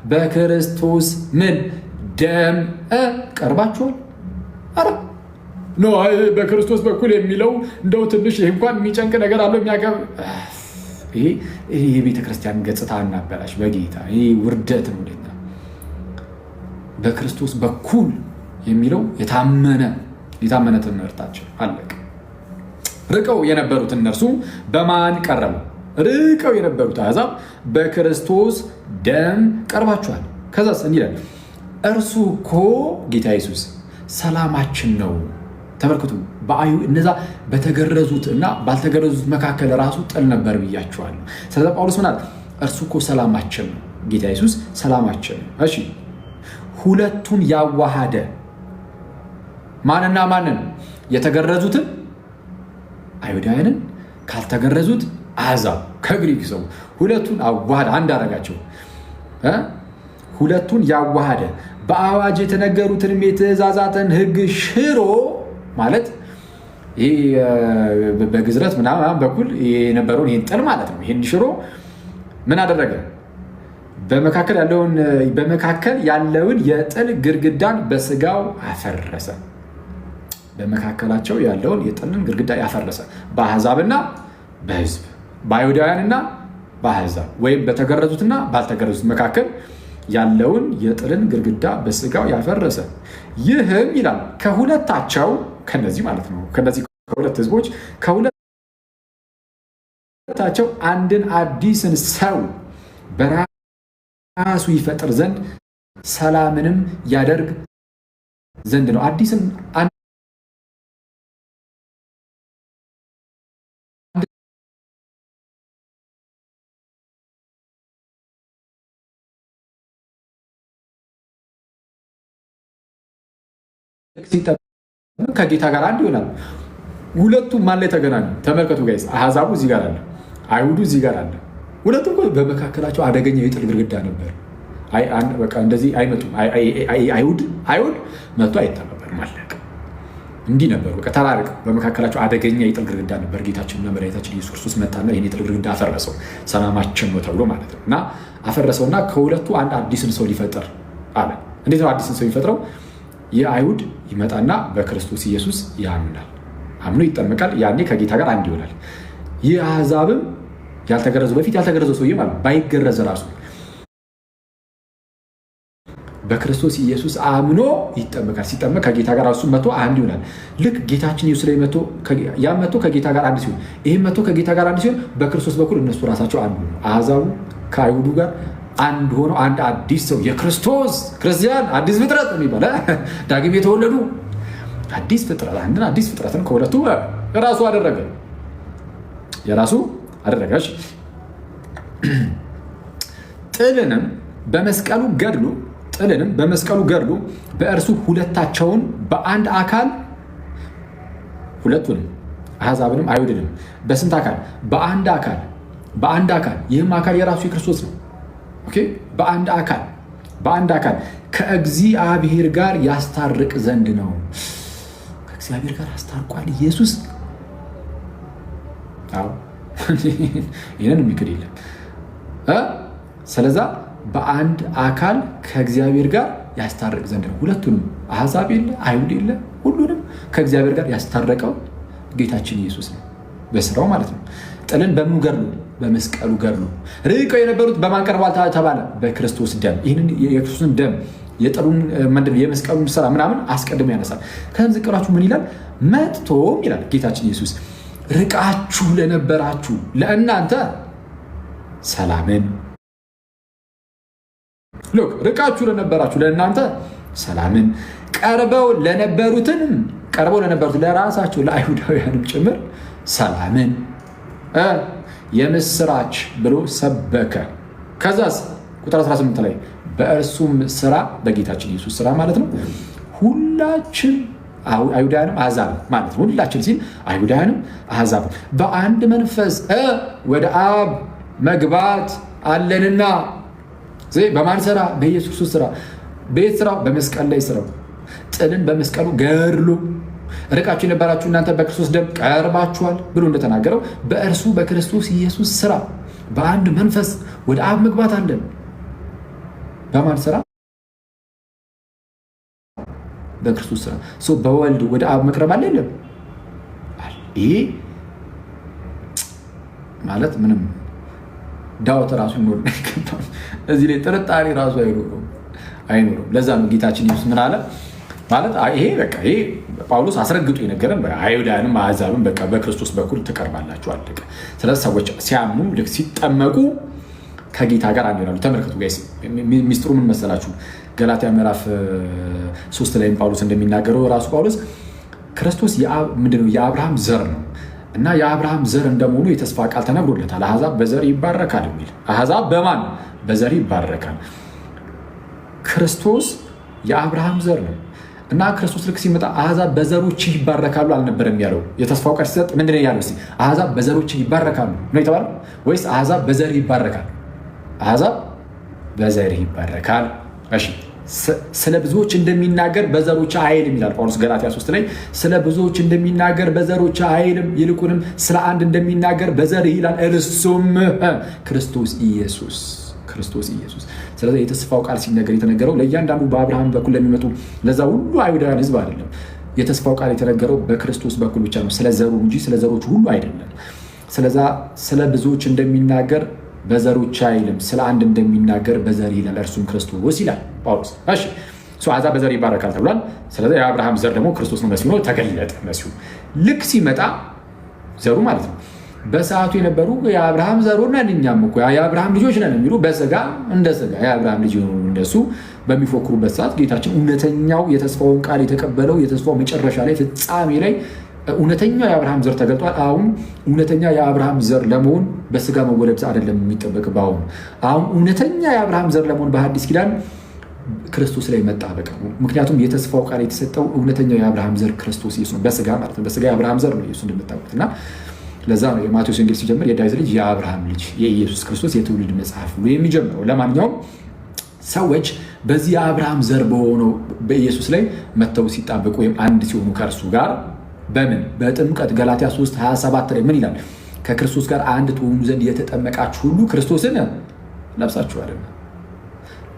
[SPEAKER 1] በክርስቶስ ምን ደም ቀርባችኋል። በክርስቶስ በኩል የሚለው እንደው ትንሽ ይህ እንኳን የሚጨንቅ ነገር አለው። ይሄ የቤተክርስቲያን ገጽታ እናበላሽ በጌታ ይሄ ውርደት ነው። በክርስቶስ በኩል የሚለው የታመነ ትምህርታቸው አለቀ። ርቀው የነበሩት እነርሱ በማን ቀረቡ? ርቀው የነበሩት አሕዛብ በክርስቶስ ደም ቀርባችኋል። ከዛስ እንዲህ ይላል፣ እርሱ እኮ ጌታ ኢየሱስ ሰላማችን ነው። ተመልከቱ፣ እነዛ በተገረዙት እና ባልተገረዙት መካከል ራሱ ጥል ነበር ብያቸዋለሁ። ስለዚህ ጳውሎስ ምን አለ? እርሱ እኮ ሰላማችን ነው። ጌታ ኢየሱስ ሰላማችን ነው። እሺ፣ ሁለቱን ያዋሃደ ማንና ማንን? የተገረዙትን አይሁዳውያንን ካልተገረዙት አሕዛብ ከግሪክ ሰው ሁለቱን አዋሃደ፣ አንድ አደረጋቸው። ሁለቱን ያዋሃደ በአዋጅ የተነገሩትንም የትእዛዛትን ሕግ ሽሮ ማለት ይህ በግዝረት ምናምን በኩል የነበረውን ይህን ጥል ማለት ነው። ይህን ሽሮ ምን አደረገ? በመካከል ያለውን የጥል ግድግዳን በስጋው አፈረሰ። በመካከላቸው ያለውን የጥልን ግድግዳ ያፈረሰ በአሕዛብና በሕዝብ በአይሁዳውያንና በአሕዛብ ወይም በተገረዙትና ባልተገረዙት መካከል ያለውን የጥልን ግድግዳ በስጋው ያፈረሰ። ይህም ይላል ከሁለታቸው ከነዚህ ማለት ነው ከነዚህ ከሁለት ሕዝቦች ከሁለታቸው አንድን አዲስን ሰው በራሱ ይፈጥር ዘንድ ሰላምንም ያደርግ ዘንድ ነው። አዲስን ከጌታ ጋር አንድ ይሆናል። ሁለቱም ማን ላይ ተገናኙ? ተመልከቱ ጋይስ፣ አሕዛቡ እዚህ ጋር አለ፣ አይሁዱ እዚህ ጋር አለ። ሁለቱም በመካከላቸው አደገኛ የጥል ግድግዳ ነበር። በቃ እንደዚህ አይመጡም። አይሁድ መጥቶ አይተባበርም፣ አለቀ። እንዲህ ነበሩ፣ በቃ ተራርቅ። በመካከላቸው አደገኛ የጥል ግድግዳ ነበር። ጌታችንና መድኃኒታችን ኢየሱስ ክርስቶስ መጣና ይህን የጥል ግድግዳ አፈረሰው። ሰላማችን ነው ተብሎ ማለት ነው። እና አፈረሰውና ከሁለቱ አንድ አዲስን ሰው ሊፈጠር አለ። እንዴት ነው አዲስን ሰው የሚፈጥረው? የአይሁድ ይመጣና በክርስቶስ ኢየሱስ ያምናል፣ አምኖ ይጠመቃል። ያኔ ከጌታ ጋር አንድ ይሆናል። ይህ አሕዛብም ያልተገረዘው በፊት ያልተገረዘው ሰውዬ ማለት ባይገረዝ ራሱ በክርስቶስ ኢየሱስ አምኖ ይጠመቃል። ሲጠመቅ ከጌታ ጋር እሱ መጥቶ አንድ ይሆናል። ልክ ጌታችን ኢየሱስ ላይ መጥቶ ከጌታ ጋር አንድ ሲሆን፣ ይህም መጥቶ ከጌታ ጋር አንድ ሲሆን፣ በክርስቶስ በኩል እነሱ ራሳቸው አንዱ ነው። አሕዛቡ ከአይሁዱ ጋር አንድ ሆነው አንድ አዲስ ሰው የክርስቶስ ክርስቲያን አዲስ ፍጥረት የሚባል ዳግም የተወለዱ አዲስ ፍጥረት አንድን አዲስ ፍጥረትን ከሁለቱ የራሱ አደረገ የራሱ አደረገች። ጥልንም በመስቀሉ ገድሎ በእርሱ ሁለታቸውን በአንድ አካል ሁለቱንም አሕዛብንም አይሁድንም በስንት አካል? በአንድ አካል ይህም አካል የራሱ የክርስቶስ ነው። በአንድ አካል ከእግዚአብሔር ጋር ያስታርቅ ዘንድ ነው። ከእግዚአብሔር ጋር አስታርቋል ኢየሱስ። ይህንን የሚክድ የለም። ስለዛ በአንድ አካል ከእግዚአብሔር ጋር ያስታርቅ ዘንድ ነው። ሁለቱንም አሕዛብ የለ አይሁድ የለ፣ ሁሉንም ከእግዚአብሔር ጋር ያስታረቀው ጌታችን ኢየሱስ ነው፣ በስራው ማለት ነው። ጥልን በምኑ ገድሉ? በመስቀሉ ገድሉ። ርቀው የነበሩት በማን ቀርቧል ተባለ? በክርስቶስ ደም። ይህንን የክርስቶስን ደም የጥሉን ምንድን የመስቀሉን ስራ ምናምን አስቀድሞ ያነሳል። ከዚም ዝቅ ብላችሁ ምን ይላል? መጥቶም ይላል ጌታችን ኢየሱስ ርቃችሁ ለነበራችሁ ለእናንተ ሰላምን፣ ርቃችሁ ለነበራችሁ ለእናንተ ሰላምን፣ ቀርበው ለነበሩት ለራሳቸው ለአይሁዳውያንም ጭምር ሰላምን የምስራች ብሎ ሰበከ። ከዛስ ቁጥር 18 ላይ በእርሱም ስራ በጌታችን ኢየሱስ ስራ ማለት ነው ሁላችን አይሁዳውያንም አሕዛብም ማለት ነው። ሁላችን ሲል አይሁዳውያንም አሕዛብም በአንድ መንፈስ ወደ አብ መግባት አለንና። በማን ስራ? በኢየሱስ ስራ። ቤት ስራው በመስቀል ላይ ስራው ጥልን በመስቀሉ ገድሎ ርቃችሁ የነበራችሁ እናንተ በክርስቶስ ደም ቀርባችኋል ብሎ እንደተናገረው በእርሱ በክርስቶስ ኢየሱስ ስራ በአንድ መንፈስ ወደ አብ መግባት አለን። በማን ስራ? በክርስቶስ ስራ። በወልድ ወደ አብ መቅረብ አለ የለም? ይሄ ማለት ምንም ዳውት ራሱ ይኖር እዚህ ላይ ጥርጣሬ ራሱ አይኖርም። ለዛ ነው ጌታችን ኢየሱስ ምን አለ ማለት ይሄ በቃ ይሄ ጳውሎስ አስረግጦ የነገረን አይሁዳውያንም አሕዛብም በቃ በክርስቶስ በኩል ትቀርባላችሁ አለቀ። ስለዚህ ሰዎች ሲያምኑ ልክ ሲጠመቁ ከጌታ ጋር አንድ ይሆናሉ። ተመልከቱ ጋይስ፣ ሚስጥሩ ምን መሰላችሁ? ገላትያ ምዕራፍ 3 ላይም ጳውሎስ እንደሚናገረው ራሱ ጳውሎስ ክርስቶስ ምንድነው የአብርሃም ዘር ነው እና የአብርሃም ዘር እንደመሆኑ የተስፋ ቃል ተነግሮለታል። አሕዛብ በዘር ይባረካል የሚል አሕዛብ በማን በዘር ይባረካል። ክርስቶስ የአብርሃም ዘር ነው እና ክርስቶስ ልክ ሲመጣ አሕዛብ በዘሮች ይባረካሉ አልነበረም ያለው? የተስፋው ቃል ሲሰጥ ምንድን ነው ያለው? አሕዛብ በዘሮች ይባረካሉ ነው የተባለው ወይስ አሕዛብ በዘር ይባረካል? አሕዛብ በዘር ይባረካል። እሺ፣ ስለ ብዙዎች እንደሚናገር በዘሮች አይልም ይላል ጳውሎስ ገላትያ 3 ላይ። ስለ ብዙዎች እንደሚናገር በዘሮች አይልም፣ ይልቁንም ስለ አንድ እንደሚናገር በዘር ይላል፣ እርሱም ክርስቶስ ኢየሱስ። ስለዚህ የተስፋው ቃል ሲነገር የተነገረው ለእያንዳንዱ በአብርሃም በኩል ለሚመጡ ለዛ ሁሉ አይሁዳውያን ሕዝብ አይደለም። የተስፋው ቃል የተነገረው በክርስቶስ በኩል ብቻ ነው፣ ስለ ዘሩ እንጂ ስለ ዘሮች ሁሉ አይደለም። ስለዛ ስለ ብዙዎች እንደሚናገር በዘሮች አይልም፣ ስለ አንድ እንደሚናገር በዘር ይላል፣ እርሱም ክርስቶስ ይላል ጳውሎስ። እሺ አሕዛብ በዘር ይባረካል ተብሏል። ስለዚህ የአብርሃም ዘር ደግሞ ክርስቶስ ነው፣ መሲሁ ነው፣ ተገለጠ። መሲሁ ልክ ሲመጣ ዘሩ ማለት ነው በሰዓቱ የነበሩ የአብርሃም ዘሮች ነን እኛም እኮ የአብርሃም ልጆች ነን የሚሉ በስጋ እንደ ስጋ የአብርሃም ልጅ የሆኑ እንደሱ በሚፎክሩበት ሰዓት ጌታችን እውነተኛው የተስፋውን ቃል የተቀበለው የተስፋው መጨረሻ ላይ ፍጻሜ ላይ እውነተኛው የአብርሃም ዘር ተገልጧል። አሁን እውነተኛ የአብርሃም ዘር ለመሆን በስጋ መወለድ አይደለም የሚጠበቅ። አሁን እውነተኛ የአብርሃም ዘር ለመሆን በሐዲስ ኪዳን ክርስቶስ ላይ መጣበቅ ነው። ምክንያቱም የተስፋው ቃል የተሰጠው እውነተኛው የአብርሃም ዘር ክርስቶስ ኢየሱስ በስጋ ማለት ነው። በስጋ የአብርሃም ዘር ነው ኢየሱስ እንደምታውቁት እና ለዛ ነው የማቴዎስ ወንጌል ሲጀምር የዳዊት ልጅ የአብርሃም ልጅ የኢየሱስ ክርስቶስ የትውልድ መጽሐፍ ብሎ የሚጀምረው። ለማንኛውም ሰዎች በዚህ የአብርሃም ዘር በሆነው በኢየሱስ ላይ መጥተው ሲጣበቁ ወይም አንድ ሲሆኑ ከእርሱ ጋር በምን በጥምቀት ገላትያ 3:27 ላይ ምን ይላል? ከክርስቶስ ጋር አንድ ትሆኑ ዘንድ የተጠመቃችሁ ሁሉ ክርስቶስን ለብሳችኋል።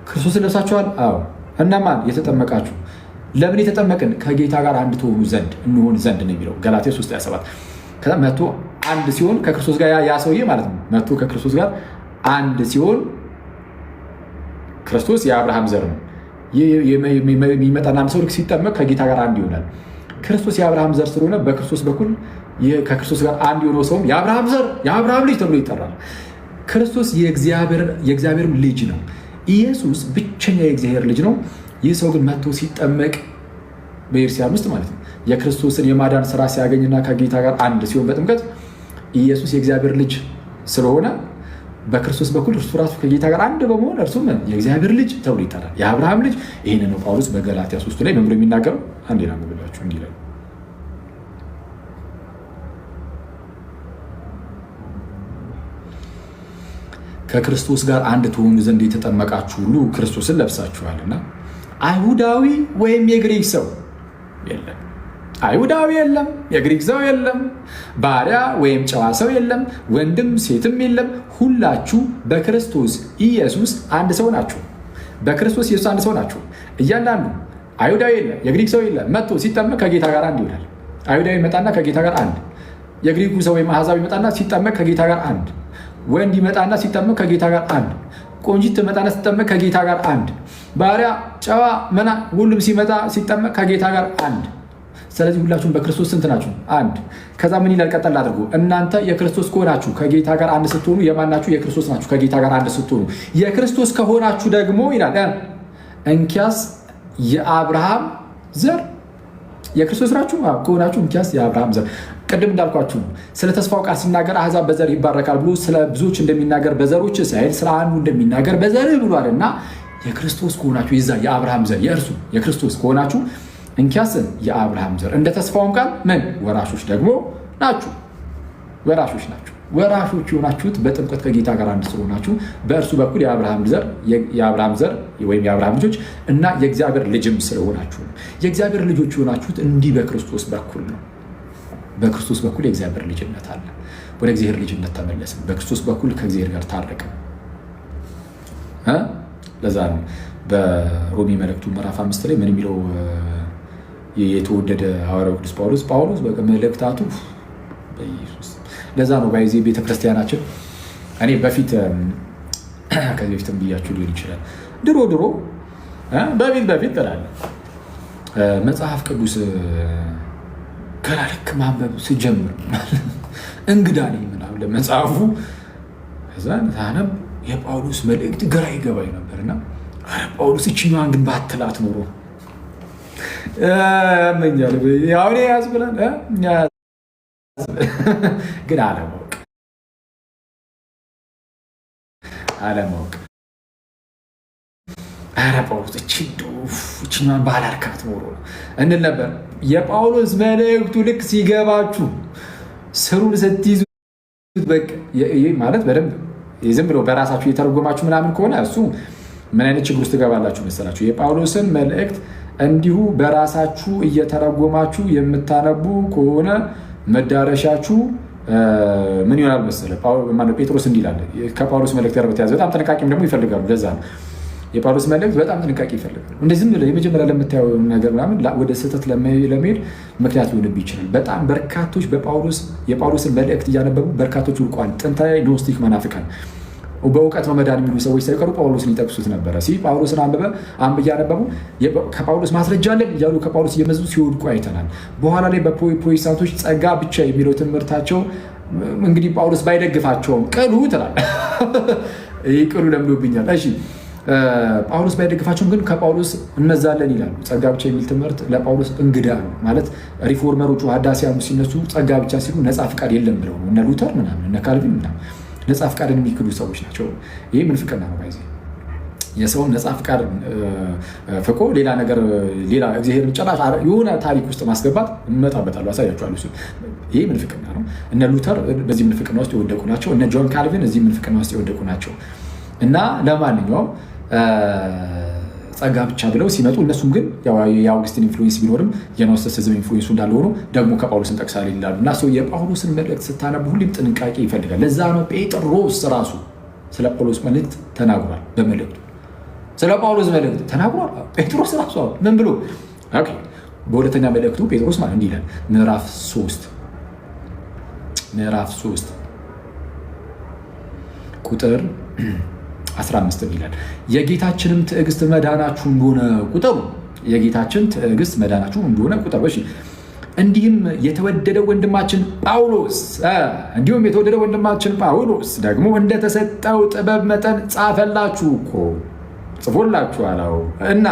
[SPEAKER 1] ክርስቶስን ለብሳችኋል። አዎ። እነማን የተጠመቃችሁ? ለምን የተጠመቅን? ከጌታ ጋር አንድ ትሆኑ ዘንድ እንሆን ዘንድ ነው የሚለው ገላትያ 3:27። ከዛ መጥቶ አንድ ሲሆን ከክርስቶስ ጋር ያ ሰውዬ ማለት ነው መጥቶ ከክርስቶስ ጋር አንድ ሲሆን ክርስቶስ የአብርሃም ዘር ነው። የሚመጣና ሰው ልክ ሲጠመቅ ከጌታ ጋር አንድ ይሆናል። ክርስቶስ የአብርሃም ዘር ስለሆነ በክርስቶስ በኩል ከክርስቶስ ጋር አንድ የሆነው ሰውም የአብርሃም ዘር የአብርሃም ልጅ ተብሎ ይጠራል። ክርስቶስ የእግዚአብሔር ልጅ ነው። ኢየሱስ ብቸኛ የእግዚአብሔር ልጅ ነው። ይህ ሰው ግን መጥቶ ሲጠመቅ በኤርሲያን ውስጥ ማለት ነው የክርስቶስን የማዳን ስራ ሲያገኝና ከጌታ ጋር አንድ ሲሆን በጥምቀት ኢየሱስ የእግዚአብሔር ልጅ ስለሆነ በክርስቶስ በኩል እርሱ ራሱ ከጌታ ጋር አንድ በመሆን እርሱም የእግዚአብሔር ልጅ ተብሎ ይጠራል። የአብርሃም ልጅ። ይህን ነው ጳውሎስ በገላትያ 3 ላይ መምሮ የሚናገረው። አንዴ ላንብብላችሁ እንዲህ ይላል። ከክርስቶስ ጋር አንድ ትሆኑ ዘንድ የተጠመቃችሁ ሁሉ ክርስቶስን ለብሳችኋልና አይሁዳዊ ወይም የግሪክ ሰው የለም፣ አይሁዳዊ የለም፣ የግሪክ ሰው የለም፣ ባሪያ ወይም ጨዋ ሰው የለም፣ ወንድም ሴትም የለም፣ ሁላችሁ በክርስቶስ ኢየሱስ አንድ ሰው ናችሁ። በክርስቶስ ኢየሱስ አንድ ሰው ናችሁ። እያንዳንዱ አይሁዳዊ የለም፣ የግሪክ ሰው የለም፣ መጥቶ ሲጠመቅ ከጌታ ጋር አንድ ይሆናል። አይሁዳዊ ይመጣና ከጌታ ጋር አንድ፣ የግሪኩ ሰው ወይም አሕዛብ ይመጣና ሲጠመቅ ከጌታ ጋር አንድ፣ ወንድ ይመጣና ሲጠመቅ ከጌታ ጋር አንድ፣ ቆንጂት ትመጣና ሲጠመቅ ከጌታ ጋር አንድ፣ ባሪያ ጨዋ መና ሁሉም ሲመጣ ሲጠመቅ ከጌታ ጋር አንድ። ስለዚህ ሁላችሁም በክርስቶስ ስንት ናችሁ? አንድ። ከዛ ምን ይላል? ቀጠል አድርጎ እናንተ የክርስቶስ ከሆናችሁ ከጌታ ጋር አንድ ስትሆኑ የማናችሁ? የክርስቶስ ናችሁ ከጌታ ጋር አንድ ስትሆኑ። የክርስቶስ ከሆናችሁ ደግሞ ይላል እንኪያስ የአብርሃም ዘር የክርስቶስ ናችሁ ከሆናችሁ እንኪያስ የአብርሃም ዘር። ቅድም እንዳልኳችሁ ስለ ተስፋው ቃል ሲናገር አሕዛብ በዘር ይባረካል ብሎ ስለ ብዙዎች እንደሚናገር በዘሮች ሳይል ስለ አንዱ እንደሚናገር በዘርህ ብሏል እና የክርስቶስ ከሆናችሁ የዛ የአብርሃም ዘር የእርሱ የክርስቶስ ከሆናችሁ እንኪያስ የአብርሃም ዘር እንደ ተስፋውም ቃል ምን ወራሾች ደግሞ ናችሁ። ወራሾች ናችሁ። ወራሾች የሆናችሁት በጥምቀት ከጌታ ጋር አንድ ስለሆናችሁ በእርሱ በኩል የአብርሃም ዘር ወይም የአብርሃም ልጆች እና የእግዚአብሔር ልጅም ስለሆናችሁ ነው። የእግዚአብሔር ልጆች የሆናችሁት እንዲህ በክርስቶስ በኩል ነው። በክርስቶስ በኩል የእግዚአብሔር ልጅነት አለ። ወደ እግዚአብሔር ልጅነት ተመለስን። በክርስቶስ በኩል ከእግዚአብሔር ጋር ታረቅን። ለዛ ነው በሮሜ መልእክቱ ምዕራፍ 5 ላይ ምን የሚለው የተወደደ ሐዋርያው ቅዱስ ጳውሎስ መልእክታቱ በኢየሱስ። ለዛ ነው ባይዜ ቤተክርስቲያናችን እኔ በፊት ከዚህ በፊትም ብያችሁ ሊሆን ይችላል ድሮ በፊት ትላለህ መጽሐፍ ቅዱስ ገና ልክ ማንበብ ስጀምር እንግዳ ነኝ ምናምን ለመጽሐፉ ከዛ ታነብ የጳውሎስ መልእክት ግራ ይገባኝ ነበርና ጳውሎስ እችኛዋን ግን ባትላት ኖሮ ያመኛል ያውኔ ያዝብላል ግን አለማወቅ ኧረ ጳውሎስ እችኛዋን ባላልካት ኖሮ እንል ነበር። የጳውሎስ መልእክቱ ልክ ሲገባችሁ ስሩን ስትይዙ በቃ ማለት በደንብ ዝም ብሎ በራሳችሁ የተረጎማችሁ ምናምን ከሆነ እሱ ምን አይነት ችግር ውስጥ ትገባላችሁ መሰላችሁ? የጳውሎስን መልእክት እንዲሁ በራሳችሁ እየተረጎማችሁ የምታነቡ ከሆነ መዳረሻችሁ ምን ይሆናል መሰለህ? ጴጥሮስ እንዲህ ይላል ከጳውሎስ መልእክት ጋር በተያያዘ በጣም ጥንቃቄም ደግሞ ይፈልጋሉ። ለዛ ነው የጳውሎስ መልእክት በጣም ጥንቃቄ ይፈልጋል። እንደዚህ ዝም ብለህ የመጀመሪያ ለምታየው ነገር ምናምን ወደ ስህተት ለመሄድ ምክንያት ሊሆንብህ ይችላል። በጣም በርካቶች የጳውሎስን መልእክት እያነበቡ በርካቶች ውልቋል። ጥንታዊ ኖስቲክ መናፍቃን በእውቀት ነው መዳን የሚሉ ሰዎች ሳይቀሩ ጳውሎስን ይጠቅሱት ነበረ። ጳውሎስን እያነበቡ ከጳውሎስ ማስረጃ አለን እያሉ ከጳውሎስ እየመዙ ሲወድቁ አይተናል። በኋላ ላይ በፕሮቴስታንቶች ጸጋ ብቻ የሚለው ትምህርታቸው እንግዲህ ጳውሎስ ባይደግፋቸውም ቅሉ ትላለህ። ይህ ቅሉ ለምዶብኛል። እሺ ጳውሎስ ባይደግፋቸውም ግን ከጳውሎስ እንመዛለን ይላሉ። ጸጋ ብቻ የሚል ትምህርት ለጳውሎስ እንግዳ ነው ማለት ሪፎርመሮቹ ሀዳሲያኑ ሲነሱ ጸጋ ብቻ ሲሉ ነፃ ፍቃድ የለም ብለው ነው። እነ ሉተር ምናምን እነ ካልቪን ምናምን ነፃ ፍቃድን የሚክዱ ሰዎች ናቸው። ይህ ምንፍቅና ነው። ባይዜ የሰውን ነፃ ፍቃድ ፍቆ ሌላ ነገር ሌላ እግዚአብሔርን ጭራሽ የሆነ ታሪክ ውስጥ ማስገባት እመጣበታለሁ፣ አሳያችኋለሁ። ይህ ምንፍቅና ነው። እነ ሉተር በዚህ ምንፍቅና ውስጥ የወደቁ ናቸው። እነ ጆን ካልቪን እዚህ ምንፍቅና ውስጥ የወደቁ ናቸው። እና ለማንኛውም ጸጋ ብቻ ብለው ሲመጡ እነሱም ግን የአውግስቲን ኢንፍሉዌንስ ቢኖርም የኖስቲሲዝም ኢንፍሉዌንሱ እንዳለ ሆኖ ደግሞ ከጳውሎስ እንጠቅሳለን ይላሉ። እና ሰው የጳውሎስን መልእክት ስታነቡ ሁሌም ጥንቃቄ ይፈልጋል። ለዛ ነው ጴጥሮስ ራሱ ስለ ጳውሎስ መልእክት ተናግሯል። በመልእክቱ ስለ ጳውሎስ መልእክት ተናግሯል ጴጥሮስ ራሱ። ምን ብሎ በሁለተኛ መልእክቱ ጴጥሮስ ማለት እንዲህ ይላል ምዕራፍ 3 ቁጥር 15 ይላል የጌታችንም ትዕግስት መዳናችሁ እንደሆነ ቁጠሩ። የጌታችን ትዕግስት መዳናችሁ እንደሆነ ቁጠሩ። እሺ እንዲሁም የተወደደ ወንድማችን ጳውሎስ ደግሞ እንደተሰጠው ጥበብ መጠን ጻፈላችሁ እኮ ጽፎላችኋል። እና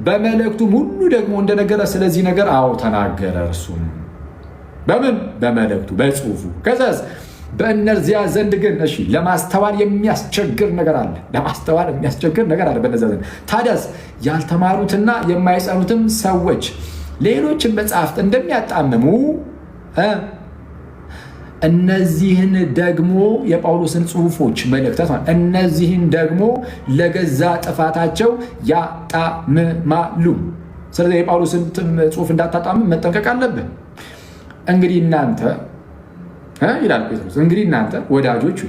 [SPEAKER 1] በመልእክቱም ሁሉ ደግሞ እንደነገረ ስለዚህ ነገር ተናገረ። እርሱም በምን በመልእክቱ በጽሁፉ ከዛስ በእነዚያ ዘንድ ግን ለማስተዋል የሚያስቸግር ነገር አለ። በእነዚያ ዘንድ ታዲያስ ያልተማሩትና የማይጸኑትም ሰዎች ሌሎችን መጽሐፍት እንደሚያጣምሙ እነዚህን ደግሞ የጳውሎስን ጽሁፎች መልእክታት እነዚህን ደግሞ ለገዛ ጥፋታቸው ያጣምማሉ። ስለዚህ የጳውሎስን ጽሁፍ እንዳታጣምም መጠንቀቅ አለብን። እንግዲህ እናንተ ይላል ጴጥሮስ፣ እንግዲህ እናንተ ወዳጆች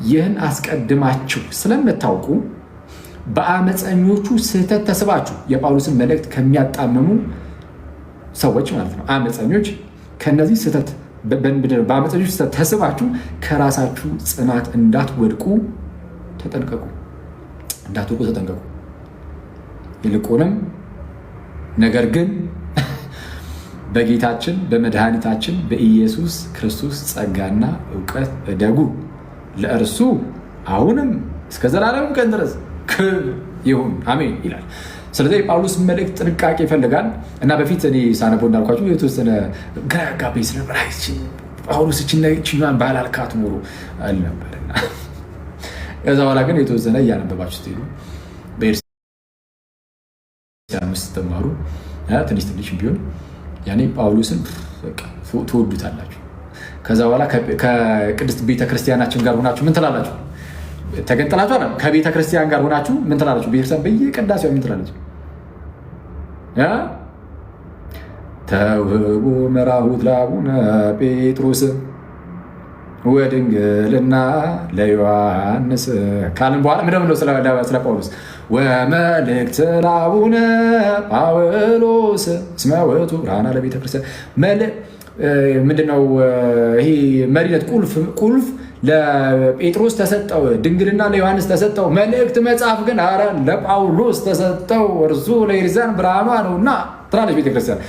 [SPEAKER 1] ይህን አስቀድማችሁ ስለምታውቁ በአመፀኞቹ ስህተት ተስባችሁ የጳውሎስን መልእክት ከሚያጣምሙ ሰዎች ማለት ነው። አመፀኞች ከነዚህ ስህተት በአመፀኞች ስህተት ተስባችሁ ከራሳችሁ ጽናት እንዳትወድቁ ተጠንቀቁ። ይልቁንም ነገር ግን በጌታችን በመድኃኒታችን በኢየሱስ ክርስቶስ ጸጋና እውቀት እደጉ፣ ለእርሱ አሁንም እስከ ዘላለም ቀን ድረስ ክብር ይሁን አሜን ይላል። ስለዚህ የጳውሎስ መልእክት ጥንቃቄ ይፈልጋል። እና በፊት እኔ ሳነበው እንዳልኳቸው የተወሰነ ግራ ያጋባኝ ስለነበር ጳውሎስ ችኛን ባላልካት ኖሮ አልነበርና ከዛ በኋላ ግን የተወሰነ እያነበባችሁ ስትሄዱ በኤርሲያን ውስጥ ስትማሩ ትንሽ ቢሆን ያኔ ጳውሎስን ትወዱታላችሁ። ከዛ በኋላ ከቅድስት ቤተክርስቲያናችን ጋር ሆናችሁ ምን ትላላችሁ? ተገንጥላችሁ አለ ከቤተክርስቲያን ጋር ሆናችሁ ምን ትላላችሁ? ቤተክርስቲያን በየቅዳሴው ምን ትላለች? ተውህቡ መራሁት ለአቡነ ጴጥሮስ ወድንግልና ለዮሐንስ ካልን በኋላ ምንድን ነው ስለ ጳውሎስ ወመልእክት ለአቡነ ጳውሎስ እስመ ውእቱ ብርሃነ ለቤተክርስቲያን ምንድነው? ይሄ መሪነት ቁልፍ ለጴጥሮስ ተሰጠው፣ ድንግልና ለዮሐንስ ተሰጠው። መልእክት መጽሐፍ ግን ለጳውሎስ ተሰጠው፣ እርሱ ለኢርዛን ብርሃኗ ነውና ትላለች ቤተክርስቲያን።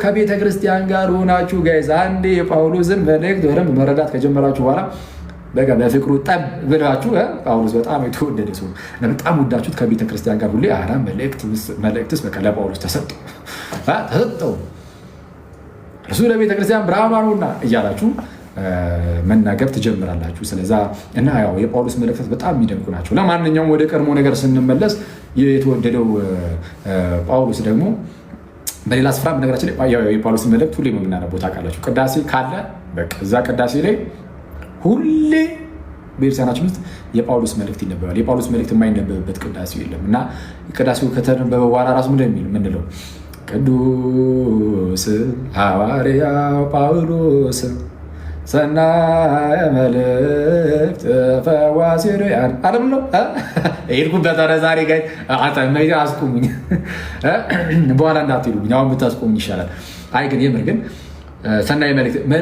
[SPEAKER 1] ከቤተክርስቲያን ጋር ሆናችሁ ጋይዝ አንዴ የጳውሎስን መልእክት በደንብ መረዳት ከጀመራችሁ በኋላ በቃ በፍቅሩ ጠብ ብላችሁ ጳውሎስ በጣም የተወደደ ሰው በጣም ወዳችሁት ከቤተክርስቲያን ጋር ሁሌ መልእክትስ በቃ ለጳውሎስ ተሰጠው እርሱ ለቤተክርስቲያን ብርሃኗ ነውና እያላችሁ መናገር ትጀምራላችሁ። ስለዛ እና ያው የጳውሎስ መልእክታት በጣም የሚደንቁ ናቸው። ለማንኛውም ወደ ቀድሞ ነገር ስንመለስ የተወደደው ጳውሎስ ደግሞ በሌላ ስፍራ በነገራችን ላይ የጳውሎስን መልእክት ሁሌ የምናነበው ታውቃላችሁ። ቅዳሴ ካለ በቃ እዛ ቅዳሴ ላይ ሁሌ በቤተክርስቲያናችን ውስጥ የጳውሎስ መልእክት ይነበባል። የጳውሎስ መልእክት የማይነበብበት ቅዳሴ የለም። እና ቅዳሴው ከተነበበ በኋላ ራሱ ምንድነው ቅዱስ ሐዋርያው ጳውሎስ ሰናየ መልእክት ፈዋሲ ርያን አለም ነው ሄድኩበት። ኧረ ዛሬ ጋር አስቆሙኝ፣ በኋላ እንዳትሄዱብኝ፣ አሁን ብታስቆሙኝ ይሻላል። አይ ግን የምር ግን ሰናየ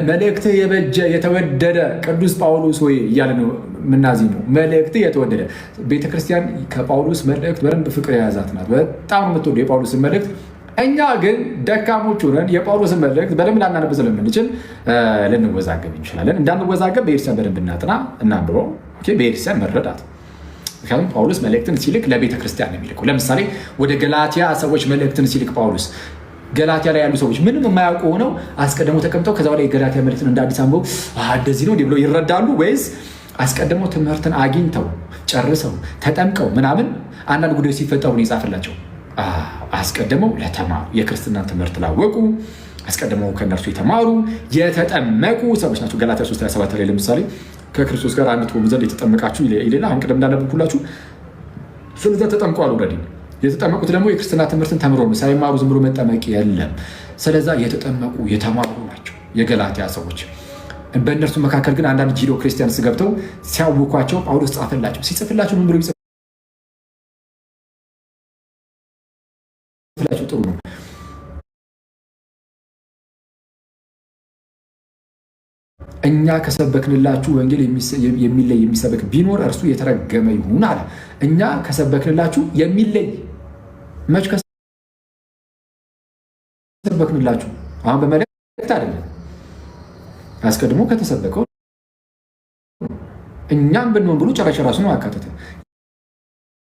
[SPEAKER 1] መልእክት የበጀ የተወደደ ቅዱስ ጳውሎስ ወይ እያለ ነው የምናዜመው። መልእክት የተወደደ ቤተክርስቲያን ከጳውሎስ መልእክት በደንብ ፍቅር የያዛት ናት። በጣም የምትወደው የጳውሎስን መልእክት እኛ ግን ደካሞች ሆነን የጳውሎስን መልእክት በደንብ ላናነብ ስለምንችል ልንወዛገብ እንችላለን። እንዳንወዛገብ በኤርሲያን በደንብ እናጥና እናንብበው። በኤርሲያን መረዳት። ምክንያቱም ጳውሎስ መልእክትን ሲልክ ለቤተ ክርስቲያን ነው የሚልከው። ለምሳሌ ወደ ገላትያ ሰዎች መልእክትን ሲልክ ጳውሎስ ገላትያ ላይ ያሉ ሰዎች ምንም የማያውቁ ሆነው አስቀድመው ተቀምጠው ከዛ በላይ የገላትያ መልእክትን እንደ አዲስ አንበው እንደዚህ ነው ብለው ይረዳሉ? ወይስ አስቀድመው ትምህርትን አግኝተው ጨርሰው ተጠምቀው ምናምን አንዳንድ ጉዳዮች ሲፈጠሩ ነው የጻፈላቸው? አስቀድመው ለተማሩ የክርስትና ትምህርት ላወቁ አስቀድመው ከእነርሱ የተማሩ የተጠመቁ ሰዎች ናቸው። ገላትያ 3:27 ላይ ለምሳሌ ከክርስቶስ ጋር አንድ ትሆኑ ዘንድ የተጠመቃችሁ ይሌላ። አሁን ቅድም እንዳነበብኩላችሁ ስለዛ ተጠምቀዋል። ኦልሬዲ የተጠመቁት ደግሞ የክርስትና ትምህርትን ተምሮ ነው። ሳይማሩ ዝም ብሎ መጠመቅ የለም። ስለዛ የተጠመቁ የተማሩ ናቸው የገላትያ ሰዎች። በእነርሱ መካከል ግን አንዳንድ ጂዶ ክርስቲያንስ ገብተው ሲያውኳቸው ጳውሎስ ጻፈላቸው። ሲጽፍላቸው ምን ብሎ ይጽፍላቸው? ጥሩ ነው። እኛ ከሰበክንላችሁ ወንጌል የሚለይ የሚሰበክ ቢኖር እርሱ የተረገመ ይሁን አለ። እኛ ከሰበክንላችሁ የሚለይ መች ከሰበክንላችሁ? አሁን በመልእክት አይደለም፣ አስቀድሞ ከተሰበከው እኛም ብንሆን ብሎ ጨረሻ ራሱ ነው አካተተ።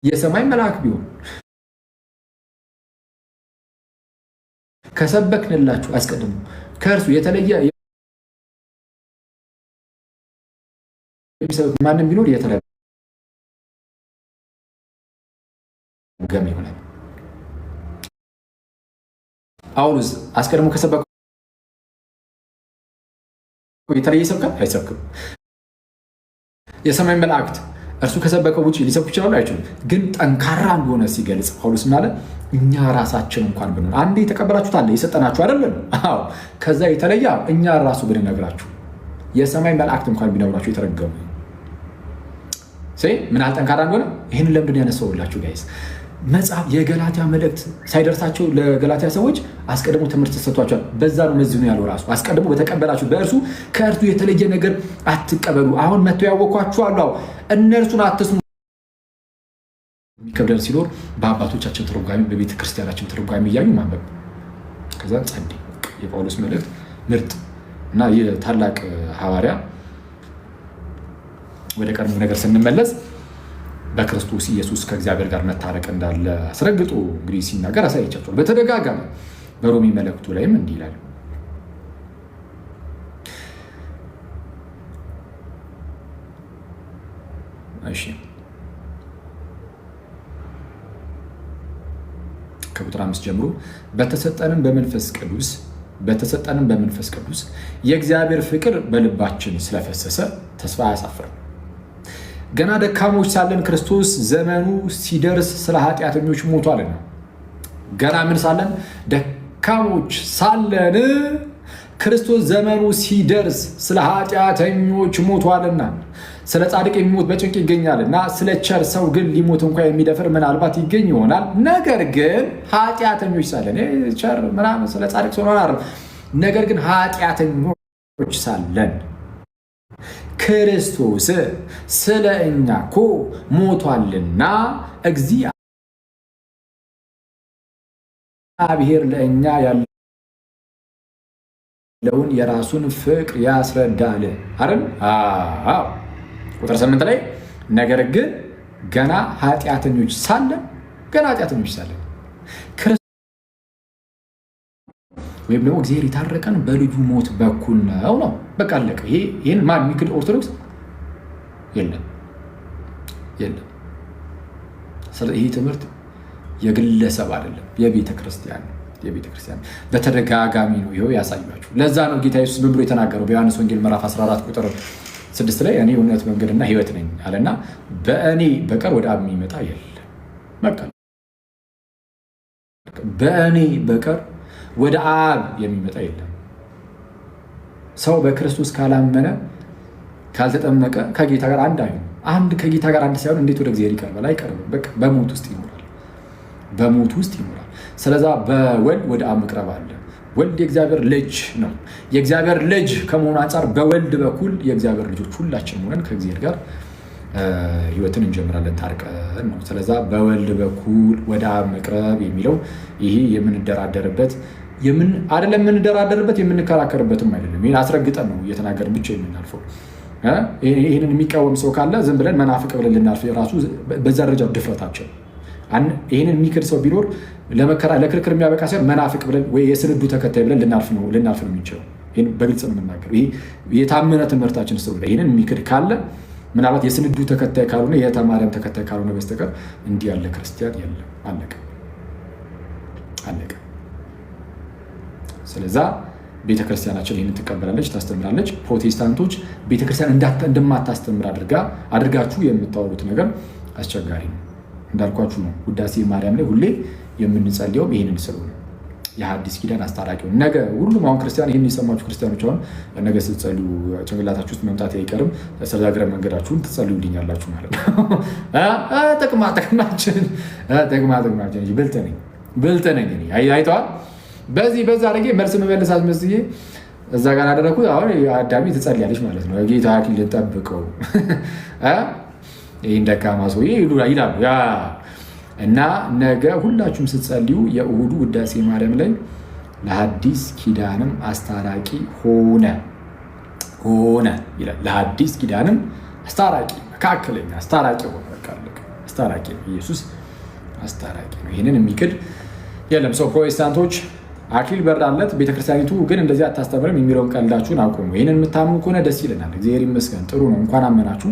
[SPEAKER 1] የሰማይ መልአክ ቢሆን ከሰበክንላችሁ አስቀድሞ ከእርሱ የተለየ የሚሰበክ ማንም ቢኖር የተረገመ ይሆናል። ጳውሎስ አስቀድሞ ከሰበከው የተለየ ይሰብካል? አይሰብክም። የሰማይ መላእክት እርሱ ከሰበከው ውጭ ሊሰብኩ ይችላሉ? አይችሉም። ግን ጠንካራ እንደሆነ ሲገልጽ ጳውሎስ ማለት እኛ ራሳችን እንኳን ብንሆን አንዴ የተቀበላችሁት አለ የሰጠናችሁ አይደለም? አዎ። ከዛ የተለየ እኛ ራሱ ብንነግራችሁ የሰማይ መላእክት እንኳን ቢነግራችሁ የተረገሙ ምን ያህል ጠንካራ እንደሆነ ይህንን ለምንድን ያነሳውላችሁ ጋይስ? መጽሐፍ የገላትያ መልእክት ሳይደርሳቸው ለገላትያ ሰዎች አስቀድሞ ትምህርት ተሰጥቷቸዋል። በዛ ነው እነዚህ ነው ያለው ራሱ አስቀድሞ በተቀበላችሁ በእርሱ ከእርሱ የተለየ ነገር አትቀበሉ። አሁን መጥተው ያወኳችሁ አሉ፣ እነርሱን አትስሙ። የሚከብደን ሲኖር በአባቶቻችን ትርጓሜ በቤተ ክርስቲያናችን ትርጓሜ እያዩ ማንበብ። ከዛ ጸዴ የጳውሎስ መልእክት ምርጥ እና የታላቅ ሐዋርያ ወደ ቀድሞ ነገር ስንመለስ በክርስቶስ ኢየሱስ ከእግዚአብሔር ጋር መታረቅ እንዳለ አስረግጦ እንግዲህ ሲናገር አሳይቻቸዋል በተደጋጋሚ። በሮሜ መልእክቱ ላይም እንዲህ ይላል። እሺ ከቁጥር 5 ጀምሮ በተሰጠንም በመንፈስ ቅዱስ የእግዚአብሔር ፍቅር በልባችን ስለፈሰሰ ተስፋ አያሳፍርም። ገና ደካሞች ሳለን ክርስቶስ ዘመኑ ሲደርስ ስለ ኃጢአተኞች ሞቷልና። ገና ምን ሳለን? ደካሞች ሳለን ክርስቶስ ዘመኑ ሲደርስ ስለ ኃጢአተኞች ሞቷልና። ስለ ጻድቅ የሚሞት በጭንቅ ይገኛልና፣ ስለ ቸር ሰው ግን ሊሞት እንኳ የሚደፍር ምናልባት ይገኝ ይሆናል። ነገር ግን ኃጢአተኞች ሳለን ቸር ምናምን ስለ ጻድቅ ሰው ነው። ነገር ግን ኃጢአተኞች ሳለን ክርስቶስ ስለ እኛ እኮ ሞቷልና እግዚአብሔር ለእኛ ያለውን የራሱን ፍቅር ያስረዳል አይደል? አዎ። ቁጥር 8 ላይ ነገር ግን ገና ኃጢአተኞች ሳለን ወይም ደግሞ እግዚአብሔር የታረቀን በልጁ ሞት በኩል ነው። በቃ አለቀ። ይህን ማን የሚክድ ኦርቶዶክስ የለም። ይህ ትምህርት የግለሰብ አይደለም፣ የቤተ ክርስቲያን በተደጋጋሚ ነው ይኸው ያሳያችሁ። ለዛ ነው ጌታ ኢየሱስ ምን ብሎ የተናገረው በዮሐንስ ወንጌል ምዕራፍ 14 ቁጥር 6 ላይ እኔ እውነት መንገድና ሕይወት ነኝ አለና በእኔ በቀር ወደ አብ የሚመጣ የለም። በቃ በእኔ በቀር ወደ አብ የሚመጣ የለም። ሰው በክርስቶስ ካላመነ ካልተጠመቀ ከጌታ ጋር አንድ አይሆንም። ከጌታ ጋር አንድ ሳይሆን እንዴት ወደ እግዚአብሔር ይቀርባል? አይቀርብም። በቃ በሞት ውስጥ ይኖራል። ስለዛ በወልድ ወደ አብ መቅረብ አለ። ወልድ የእግዚአብሔር ልጅ ነው። የእግዚአብሔር ልጅ ከመሆኑ አንጻር በወልድ በኩል የእግዚአብሔር ልጆች ሁላችን ሆነን ከእግዚአብሔር ጋር ህይወትን እንጀምራለን ታርቀን ነው። ስለዛ በወልድ በኩል ወደ አብ መቅረብ የሚለው ይሄ የምንደራደርበት አይደለም፣ የምንደራደርበት የምንከራከርበትም አይደለም። ይሄን አስረግጠን ነው እየተናገርን ብቻ የምናልፈው። ይህንን የሚቃወም ሰው ካለ ዝም ብለን መናፍቅ ብለን ልናልፍ ራሱ በዛ ደረጃ ድፍረታቸው። ይህንን የሚክድ ሰው ቢኖር ለክርክር የሚያበቃ ሳይሆን መናፍቅ ብለን ወይ የስንዱ ተከታይ ብለን ልናልፍ ነው የሚችለው። ይህን በግልጽ ነው የምናገረው። ይሄ የታመነ ትምህርታችን ስለሆነ ይህንን የሚክድ ካለ ምናልባት የስንዱ ተከታይ ካልሆነ የተማሪያም ተከታይ ካልሆነ በስተቀር እንዲህ ያለ ክርስቲያን የለም። አለቀ። ስለዛ ቤተክርስቲያናችን ይህንን ትቀበላለች፣ ታስተምራለች። ፕሮቴስታንቶች ቤተክርስቲያን እንደማታስተምር አድርጋችሁ የምታወሩት ነገር አስቸጋሪ ነው። እንዳልኳችሁ ነው። ውዳሴ ማርያም ላይ ሁሌ የምንጸልየውም ይህንን ስለሆነ የሐዲስ ኪዳን አስታራቂው ነገ ሁሉም አሁን ክርስቲያን ይህን የሰማችሁ ክርስቲያኖች አሁን ነገ ስትጸልዩ ጭንቅላታችሁ ውስጥ መምጣት አይቀርም። ስለዛ እግረ መንገዳችሁን ትጸልዩልኛላችሁ ማለት ነው። ጥቅማችን ብልጥ ነኝ አይተዋል። በዛ አድርጌ መልስ መመለስ አስመስዬ እዛ ጋር አደረኩት። አሁን አዳሚ ትጸልያለች ማለት ነው። ጌታ አክሊል ጠብቀው ይህን ደካማ ሰውዬ ይላሉ እና ነገ ሁላችሁም ስትጸልዩ የእሁዱ ውዳሴ ማርያም ላይ ለሐዲስ ኪዳንም አስታራቂ ሆነ ይላል። ለሐዲስ ኪዳንም አስታራቂ መካከለኛ አስታራቂ ሆነ። አስታራቂ ነው ኢየሱስ፣ አስታራቂ ነው። ይህንን የሚክድ የለም። ሰው ፕሮቴስታንቶች አክሊል በራለት ቤተክርስቲያኒቱ ግን እንደዚህ አታስተምርም የሚለውን ቀልዳችሁን አቁሙ። ይህንን የምታምኑ ከሆነ ደስ ይለናል። እግዚአብሔር ይመስገን፣ ጥሩ ነው። እንኳን አመናችሁ።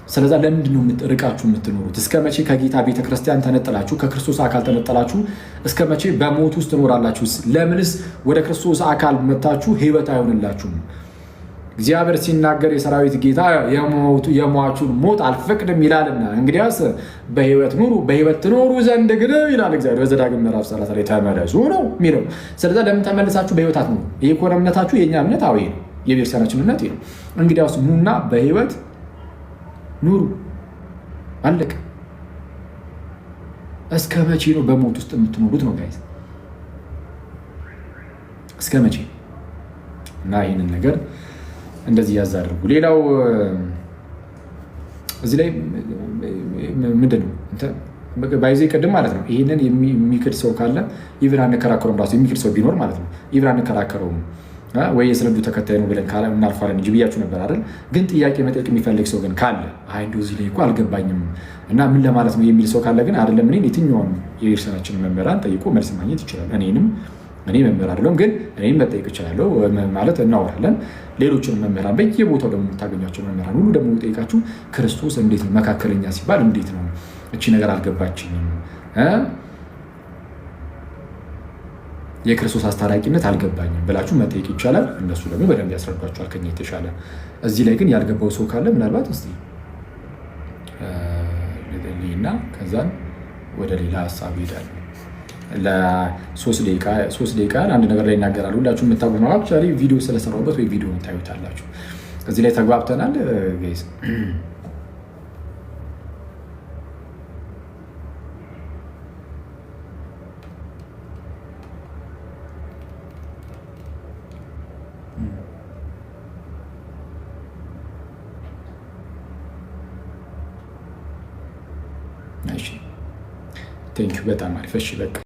[SPEAKER 1] ስለዛ ለምንድን ነው ርቃችሁ የምትኖሩት? እስከ መቼ ከጌታ ቤተክርስቲያን ተነጠላችሁ? ከክርስቶስ አካል ተነጠላችሁ? እስከ መቼ በሞት ውስጥ ትኖራላችሁ? ለምንስ ወደ ክርስቶስ አካል መታችሁ ህይወት አይሆንላችሁም? እግዚአብሔር ሲናገር የሰራዊት ጌታ የሟቹን ሞት አልፈቅድም ይላልና እንግዲያስ በህይወት ኑሩ፣ በህይወት ትኖሩ ዘንድ ግን ይላል እግዚአብሔር በዘዳግም ምዕራፍ 30 ላይ ተመለሱ ነው የሚለው። ስለዛ ለምን ተመልሳችሁ በህይወት አትኖሩ? ይሄ ከሆነ እምነታችሁ የእኛ እምነት አዎ ነው፣ የቤተክርስቲያናችን እምነት ነው። እንግዲያውስ ኑና በህይወት ኑሩ። አለቀ። እስከ መቼ ነው በሞት ውስጥ የምትኖሩት ነው ጋይስ? እስከ መቼ? እና ይህንን ነገር እንደዚህ ያዛርጉ። ሌላው እዚህ ላይ ምንድን ነው ባይዜ ቅድም ማለት ነው ይህንን የሚክድ ሰው ካለ ኢቭን አንከራከረውም። ራሱ የሚክድ ሰው ቢኖር ማለት ነው ኢቭን አንከራከረውም ወይ የስንዱ ተከታይ ነው ብለን እናልፋለን እንጂ ብያችሁ ነበር አይደል? ግን ጥያቄ መጠየቅ የሚፈልግ ሰው ግን ካለ እንደው እዚህ ላይ እኮ አልገባኝም እና ምን ለማለት ነው የሚል ሰው ካለ ግን አይደለም እኔን የትኛውን የቤተክርስቲያናችንን መምህራን ጠይቆ መልስ ማግኘት ይችላል። እኔ መምህር አይደለሁም ግን እኔም መጠየቅ እችላለሁ ማለት እናወራለን። ሌሎችን መምህራን በየቦታው ደግሞ የምታገኟቸው መምህራን ሁሉ ደግሞ ጠይቃችሁ ክርስቶስ እንዴት ነው መካከለኛ ሲባል እንዴት ነው እቺ ነገር አልገባችኝም፣ የክርስቶስ አስታራቂነት አልገባኝም ብላችሁ መጠየቅ ይቻላል። እነሱ ደግሞ በደንብ ያስረዷችኋል ከኛ የተሻለ። እዚህ ላይ ግን ያልገባው ሰው ካለ ምናልባት እስቲ እና ከዛን ወደ ሌላ ሀሳብ ይሄዳል። ለ3 ደቂቃ አንድ ነገር ላይ ይናገራሉ። ሁላችሁ የምታውቁ ነው። አክቹዋሊ ቪዲዮ ስለሰራሁበት ወይ ቪዲዮ ታዩታላችሁ። እዚህ ላይ ተግባብተናል ጋይስ? እሺ ቴንክ ዩ በጣም አሪፍ። እሺ በቃ